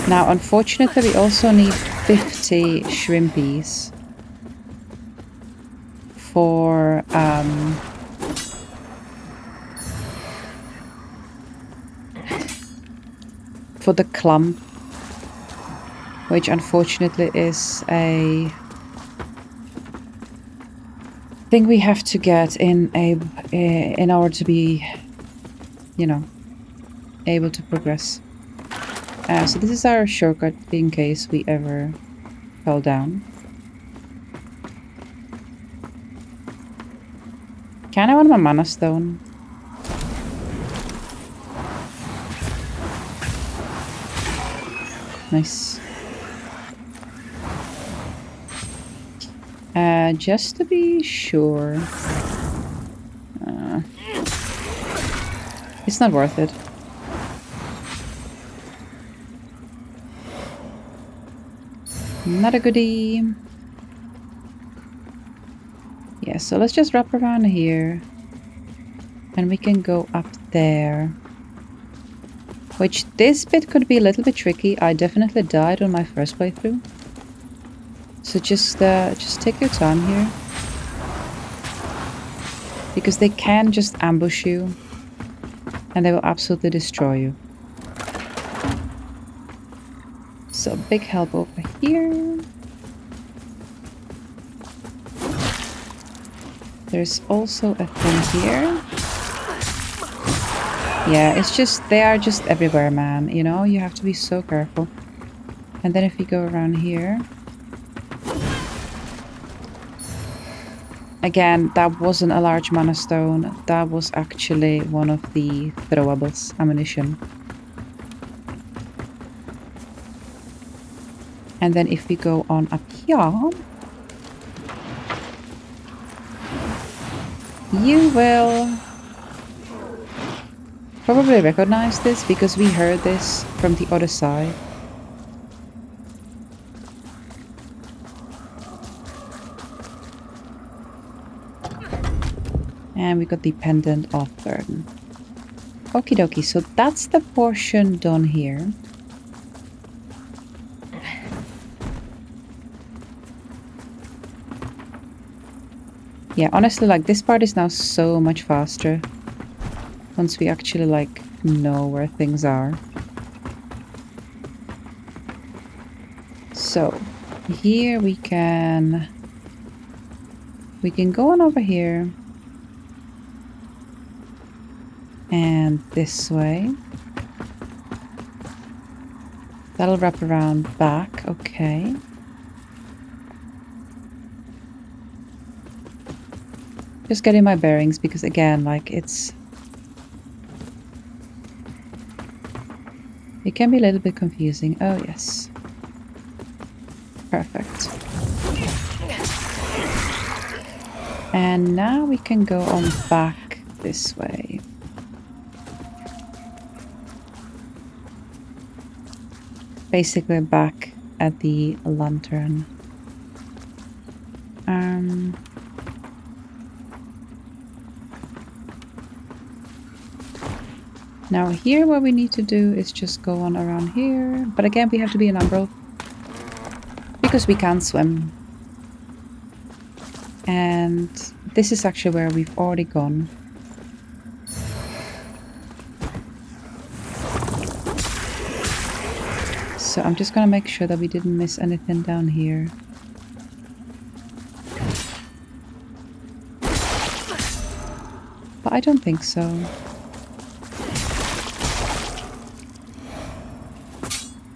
Now, unfortunately, we also need 50 shrimpies for the clump, which unfortunately is a thing we have to get in order to be, you know, able to progress. So this is our shortcut in case we ever fell down. Can I want my mana stone? Nice. Just to be sure. It's not worth it. Not a goodie. Yeah, so let's just wrap around here. And we can go up there. Which this bit could be a little bit tricky. I definitely died on my first playthrough. So just take your time here. Because they can just ambush you. And they will absolutely destroy you. So big help over here. There's also a thing here. Yeah, it's just, they are just everywhere, man. You know, you have to be so careful. And then if we go around here. Again, that wasn't a large mana stone. That was actually one of the throwables, ammunition. And then if we go on up here, you will probably recognize this because we heard this from the other side. And we got the pendant of Fern. Okie dokie, so that's the portion done here. Yeah, honestly, like, this part is now so much faster. Once we actually, like, know where things are. So, here we can go on over here. And this way. That'll wrap around back, okay. Just getting my bearings because again, like it can be a little bit confusing. Oh yes. Perfect. And now we can go on back this way. Basically back at the lantern. Now here what we need to do is just go on around here. But again, we have to be an Umbral. Because we can't swim. And this is actually where we've already gone. So I'm just gonna make sure that we didn't miss anything down here. But I don't think so.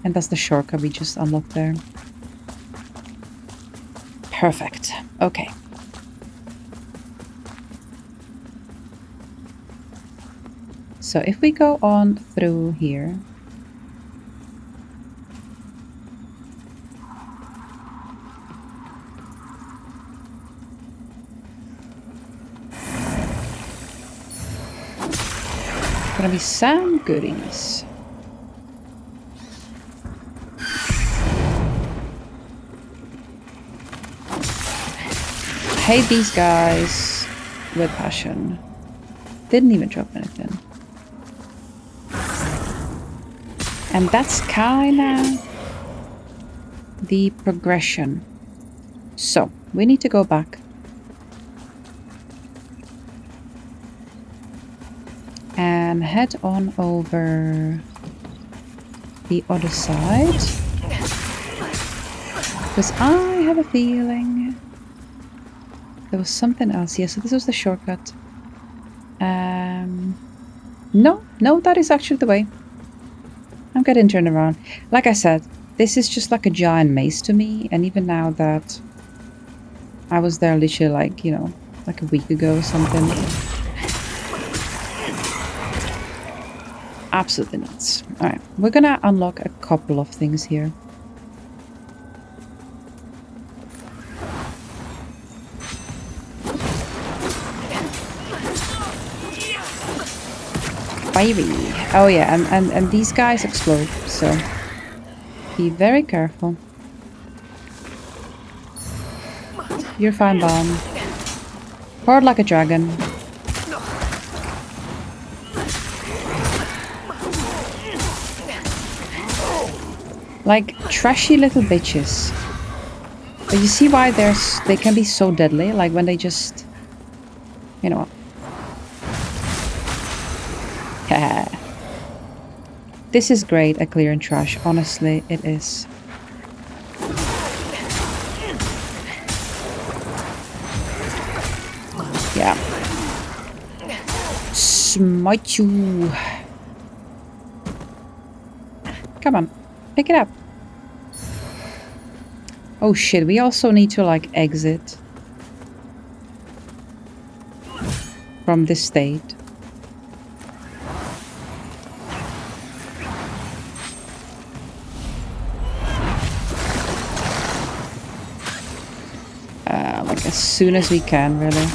And that's the shortcut we just unlocked there. Perfect. Okay. So if we go on through here. Gonna be some goodies. Hate these guys with passion. Didn't even drop anything. And that's kinda the progression. So, we need to go back. And head on over the other side. Because I have a feeling there was something else here. So this was the shortcut. No, that is actually the way. I'm getting turned around. Like I said, this is just like a giant maze to me, and even now that I was there literally like, you know, like a week ago or something. Absolutely nuts. Alright, we're gonna unlock a couple of things here. Baby. Oh yeah, and these guys explode, so be very careful. You're fine, Bomb. Hard like a dragon. Like trashy little bitches. But you see why they can be so deadly, like when they just, you know. This is great at clearing trash, honestly, it is. Yeah. Smite you. Come on, pick it up. Oh shit, we also need to like exit from this state. Like as soon as we can, really.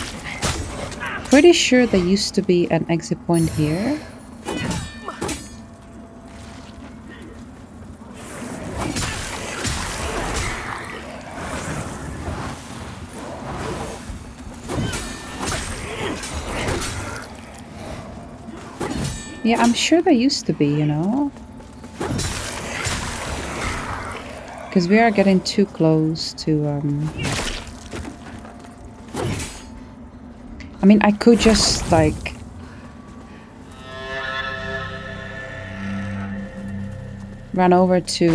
Pretty sure there used to be an exit point here. Yeah, I'm sure there used to be, you know. Because we are getting too close to, I mean, I could just, like... run over to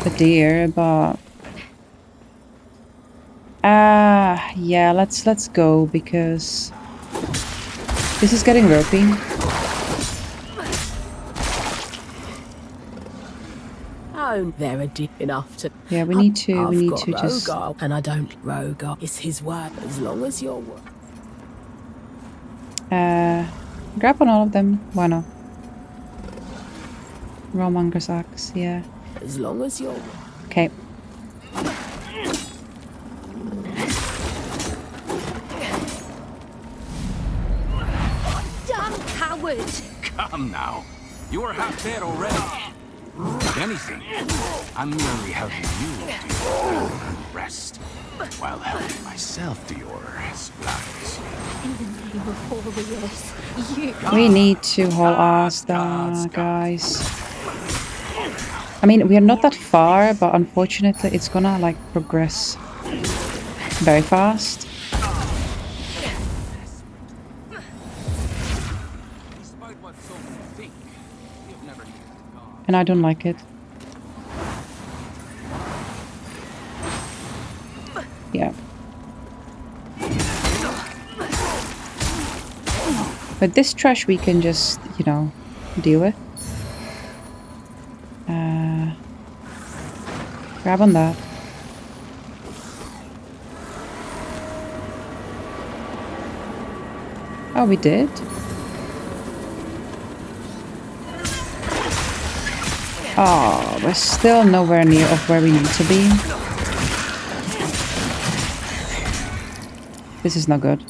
the deer, but... yeah, let's go, because... this is getting ropey. Oh, they're deep enough to. Yeah, we need to just. Rogar, and I don't Rogar. It's his word. As long as you're. Grab on all of them. Why not? Romanger's axe. Yeah. As long as you're. Okay. Damn coward! Come now. You are half dead already. If anything, I'm merely helping you to rest, while helping myself to your splats. In the name of warriors, you... We need to haul ass down, guys. I mean, we are not that far, but unfortunately it's gonna, like, progress very fast. And I don't like it. Yeah. But this trash we can just, you know, deal with. Grab on that. Oh, we did? Oh, we're still nowhere near of where we need to be. This is not good.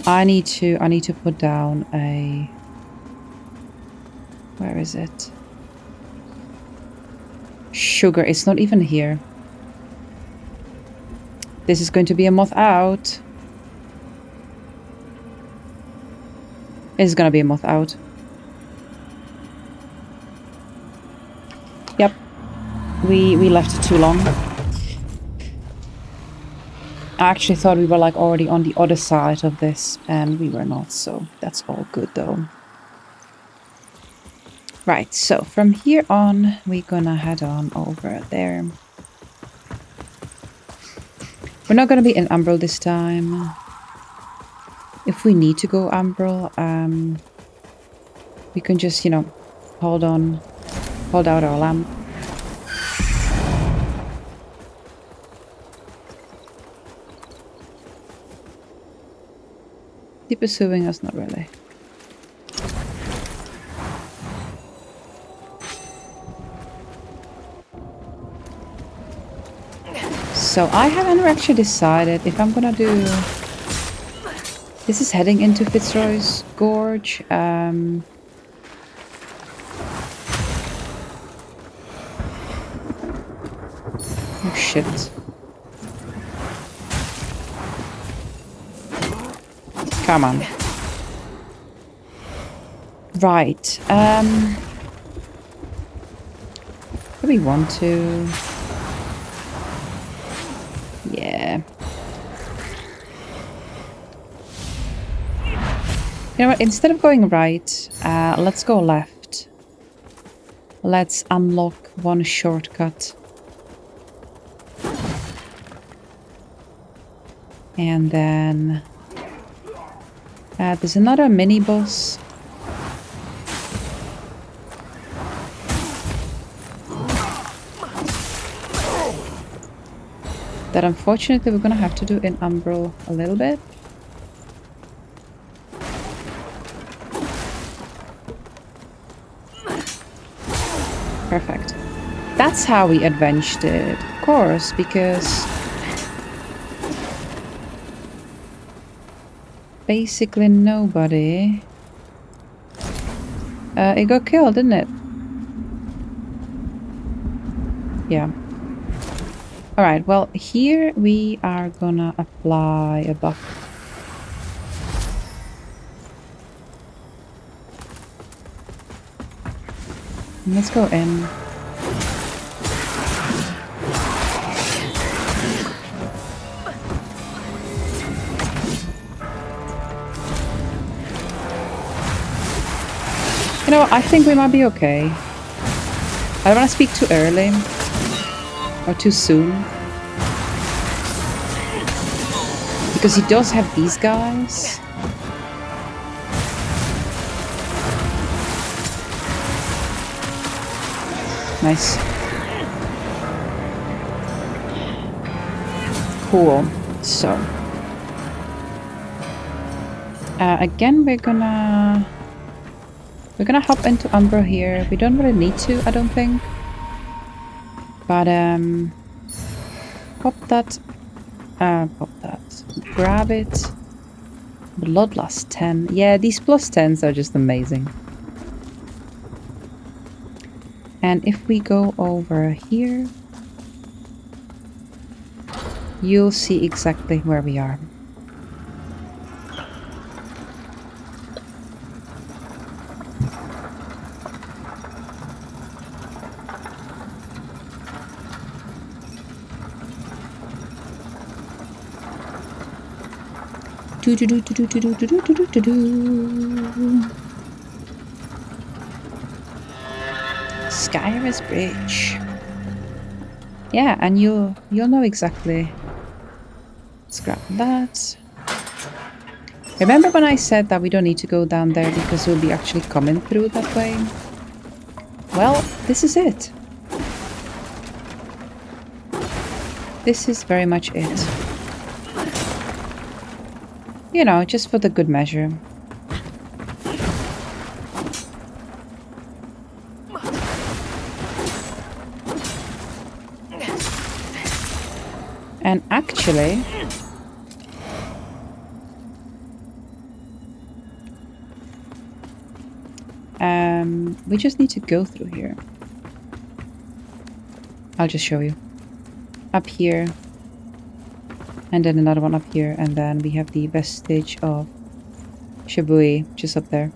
I need to put down a... where is it? Sugar, it's not even here. This is going to be a moth out. It's gonna be a moth out. Yep. We left it too long. I actually thought we were like already on the other side of this, and we were not, so that's all good though. Right, so from here on, we're gonna head on over there. We're not gonna be in Umbral this time. If we need to go Umbral, we can just, you know, hold out our lamp. Is he pursuing us? Not really. So I haven't actually decided if I'm gonna do... This is heading into Fitzroy's Gorge. Oh shit. Come on. Right. Do we want to... Yeah. You know what? Instead of going right, let's go left. Let's unlock one shortcut. And then... there's another mini-boss. That unfortunately we're gonna have to do in Umbral a little bit. Perfect. That's how we avenged it, of course, because basically nobody. It got killed, didn't it? Yeah. Alright, well, here we are gonna apply a buff. Let's go in. You know, I think we might be okay. I don't want to speak too early. Or too soon. Because he does have these guys. Nice. Cool. So. Again, we're gonna hop into Umbral here. We don't really need to, I don't think. But, pop that. Grab it. Bloodlust 10. Yeah, these plus 10s are just amazing. And if we go over here, you'll see exactly where we are. Skyrest Bridge. Yeah, and you'll know exactly. Let's grab that. Remember when I said that we don't need to go down there because we'll be actually coming through that way? Well, this is it. This is very much it. You know, just for the good measure. And actually... we just need to go through here. I'll just show you. Up here. And then another one up here. And then we have the vestige of Shibui just up there.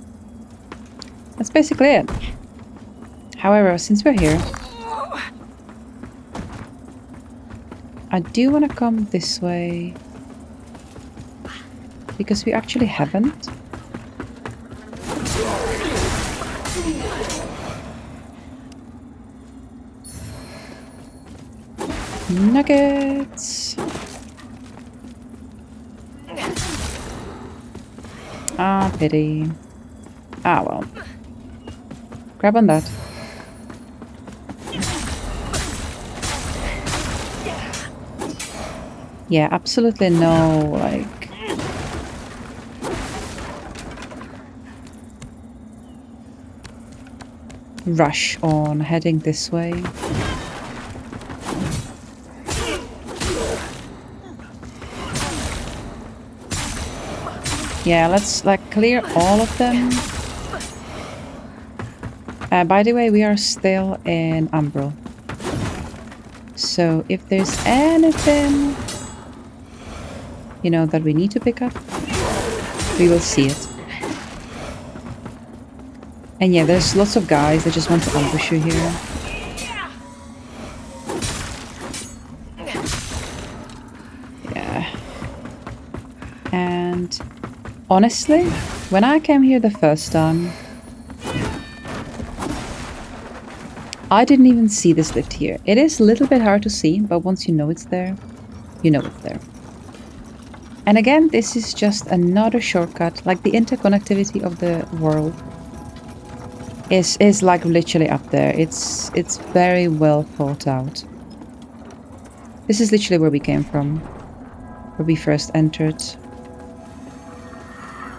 That's basically it. However, since we're here... I do want to come this way. Because we actually haven't. Nuggets. Ah, pity. Ah, well. Grab on that. Yeah, absolutely no, like... rush on heading this way. Yeah, let's like clear all of them. By the way, we are still in Umbral. So if there's anything, you know, that we need to pick up, we will see it. And yeah, there's lots of guys that just want to ambush you here. Yeah. And honestly, when I came here the first time, I didn't even see this lift here. It is a little bit hard to see, but once you know it's there, you know it's there. And again, this is just another shortcut, like the interconnectivity of the world is like literally up there. It's very well thought out. This is literally where we came from, where we first entered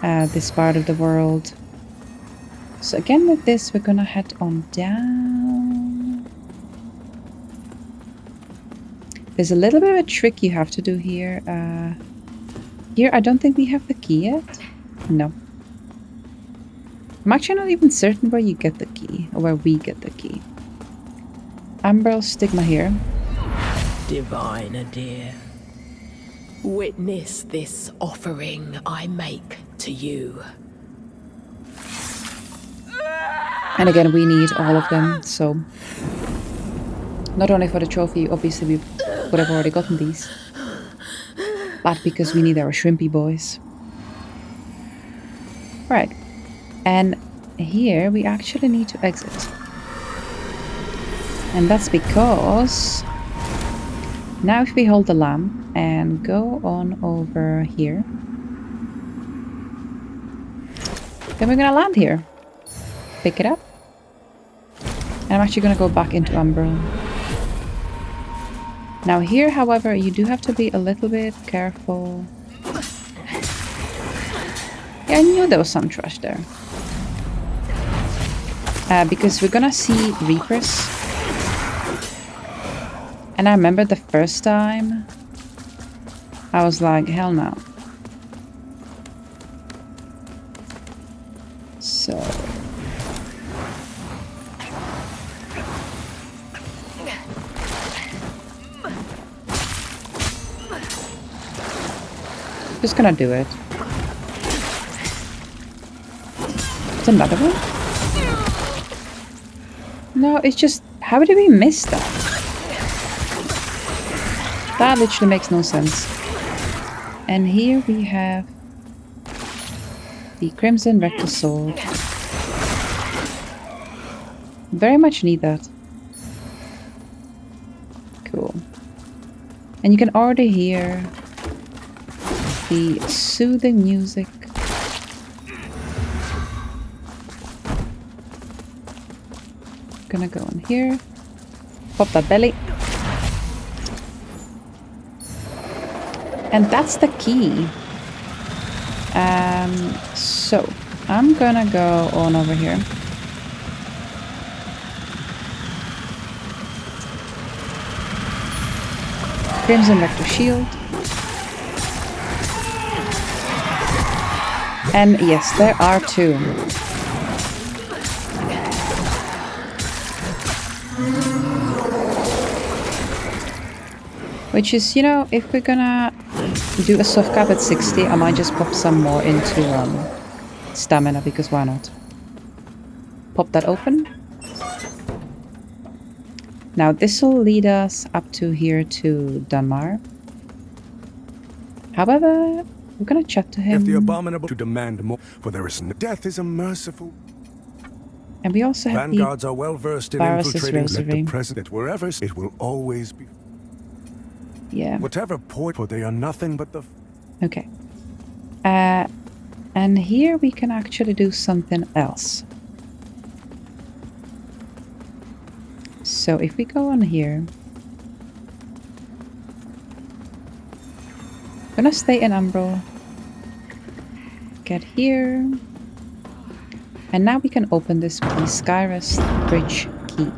this part of the world. So again with this, we're gonna head on down. There's a little bit of a trick you have to do here. Here, I don't think we have the key yet. No. I'm actually not even certain where you get the key, or where we get the key. Umbral stigma here. Divine dear, witness this offering I make to you. And again, we need all of them, so... not only for the trophy, obviously we would have already gotten these, but because we need our shrimpy boys. Right. And here we actually need to exit. And that's because now if we hold the lamp and go on over here, then we're gonna land here. Pick it up. And I'm actually gonna go back into Umbral. Now here, however, you do have to be a little bit careful. Yeah, I knew there was some trash there. Because we're gonna see Reapers. And I remember the first time, I was like, hell no. So... just gonna do it. It's another one? No, it's just... how did we miss that? That literally makes no sense. And here we have the Crimson Rector Sword. Very much need that. Cool. And you can already hear the soothing music. Gonna go in here. Pop that belly. And that's the key. So I'm gonna go on over here. Crimson Rector Shield. And yes, there are two. Which is, you know, if we're gonna do a soft cap at 60, I might just pop some more into stamina, because why not? Pop that open. Now this will lead us up to here to Dunmar. However, we're gonna chat to him. If the abominable to demand more, for there is no death is a merciful. And we also have vanguards are well versed in Varus's infiltrating Rosary. the president wherever it will always be. Yeah. Whatever point, for they are nothing but the. Okay. And here we can actually do something else. So if we go on here, gonna stay in Umbral. Get here. And now we can open this with the Skyrest Bridge key.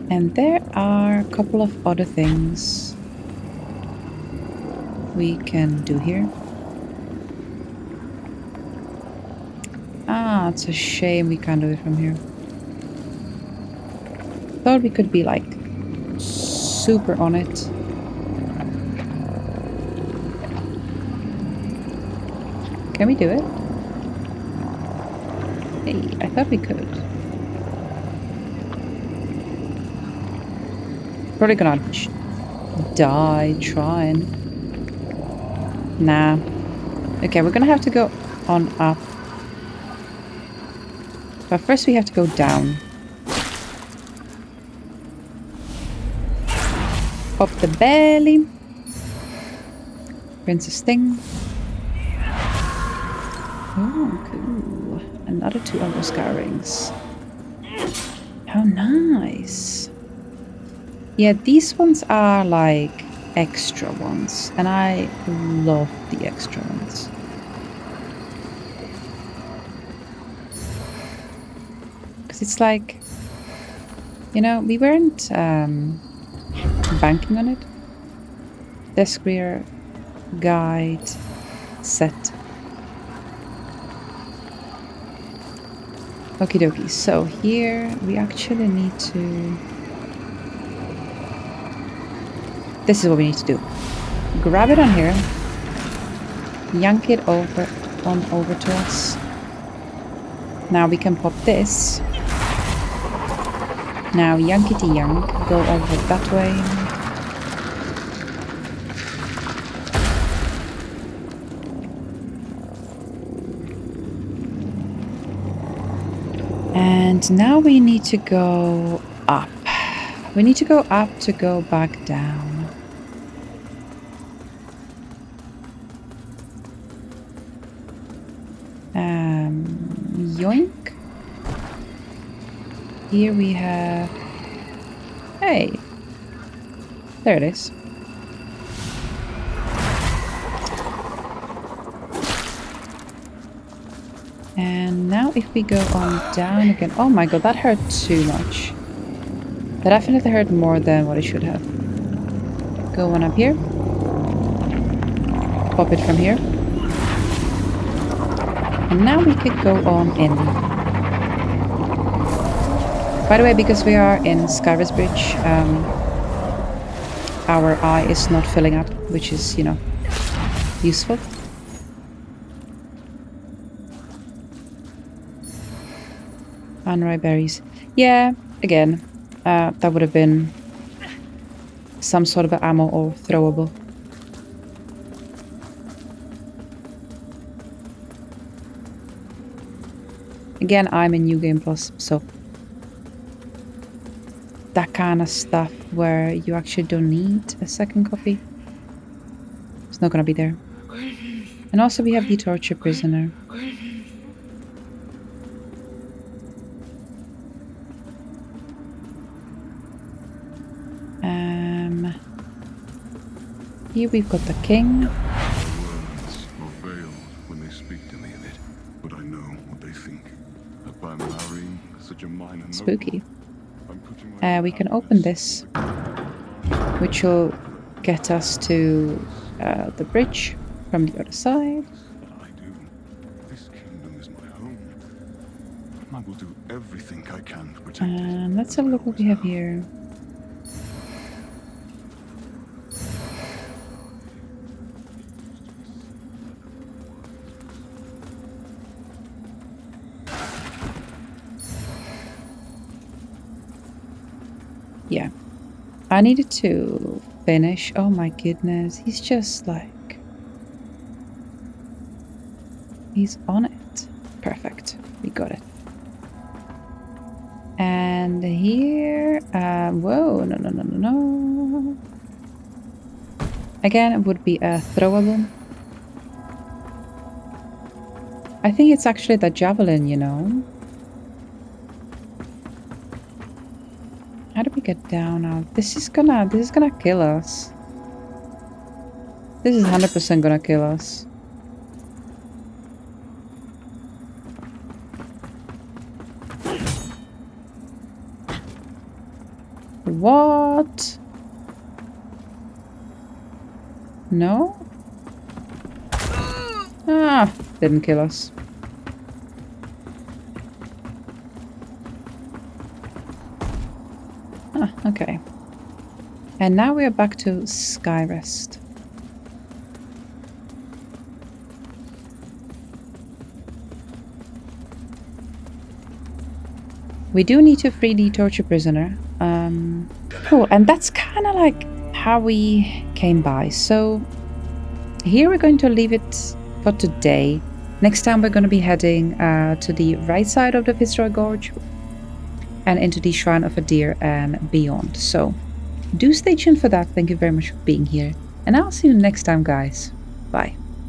And there are a couple of other things we can do here. Ah, it's a shame we can't do it from here. Thought we could be like super on it. Can we do it? Hey, I thought we could. Probably gonna die trying. Nah. Okay, we're gonna have to go on up. But first we have to go down. Pop the belly. Princess thing. Oh, cool. Another 2 Umbral Scar rings. How nice. Yeah, these ones are like extra ones. And I love the extra ones. Because it's like, you know, we weren't banking on it. Desk rear, guide, set. Okie dokie, so here we actually need to... This is what we need to do. Grab it on here. Yank it over to us. Now we can pop this. Now yankety yank, go over that way. And now we need to go up. We need to go up to go back down. Yoink. Here we have... Hey! There it is. And now if we go on down again... Oh my god, that hurt too much. That definitely hurt more than what it should have. Go on up here. Pop it from here. And now we could go on in. By the way, because we are in Skyrest Bridge, our eye is not filling up, which is, you know, useful. Unripe berries. Yeah, again, that would have been some sort of ammo or throwable. Again, I'm in New Game Plus, so that kind of stuff where you actually don't need a second copy, it's not gonna be there. And also we have the torture prisoner. Here we've got the king. Words are veiled when they speak to me of it, but I know what they think. That by marrying such a minor Spooky. We can open this, which will get us to the bridge from the other side. I do. This kingdom is my home. I will do everything I can to protect it. And let's have a look what we have here. Yeah, I needed to finish. Oh my goodness, he's just like... He's on it. Perfect, we got it. And here... whoa, no. Again, it would be a throwable. I think it's actually the javelin, you know. How do we get down now? This is gonna kill us. This is 100% gonna kill us. What? No? Ah, didn't kill us. Ah, okay. And now we are back to Skyrest. We do need to free the torture prisoner. Cool, and that's kind of like how we came by. So here we're going to leave it for today. Next time we're going to be heading to the right side of the Fitzroy Gorge and into the Shrine of a Deer and beyond. So do stay tuned for that. Thank you very much for being here, and I'll see you next time, guys. Bye.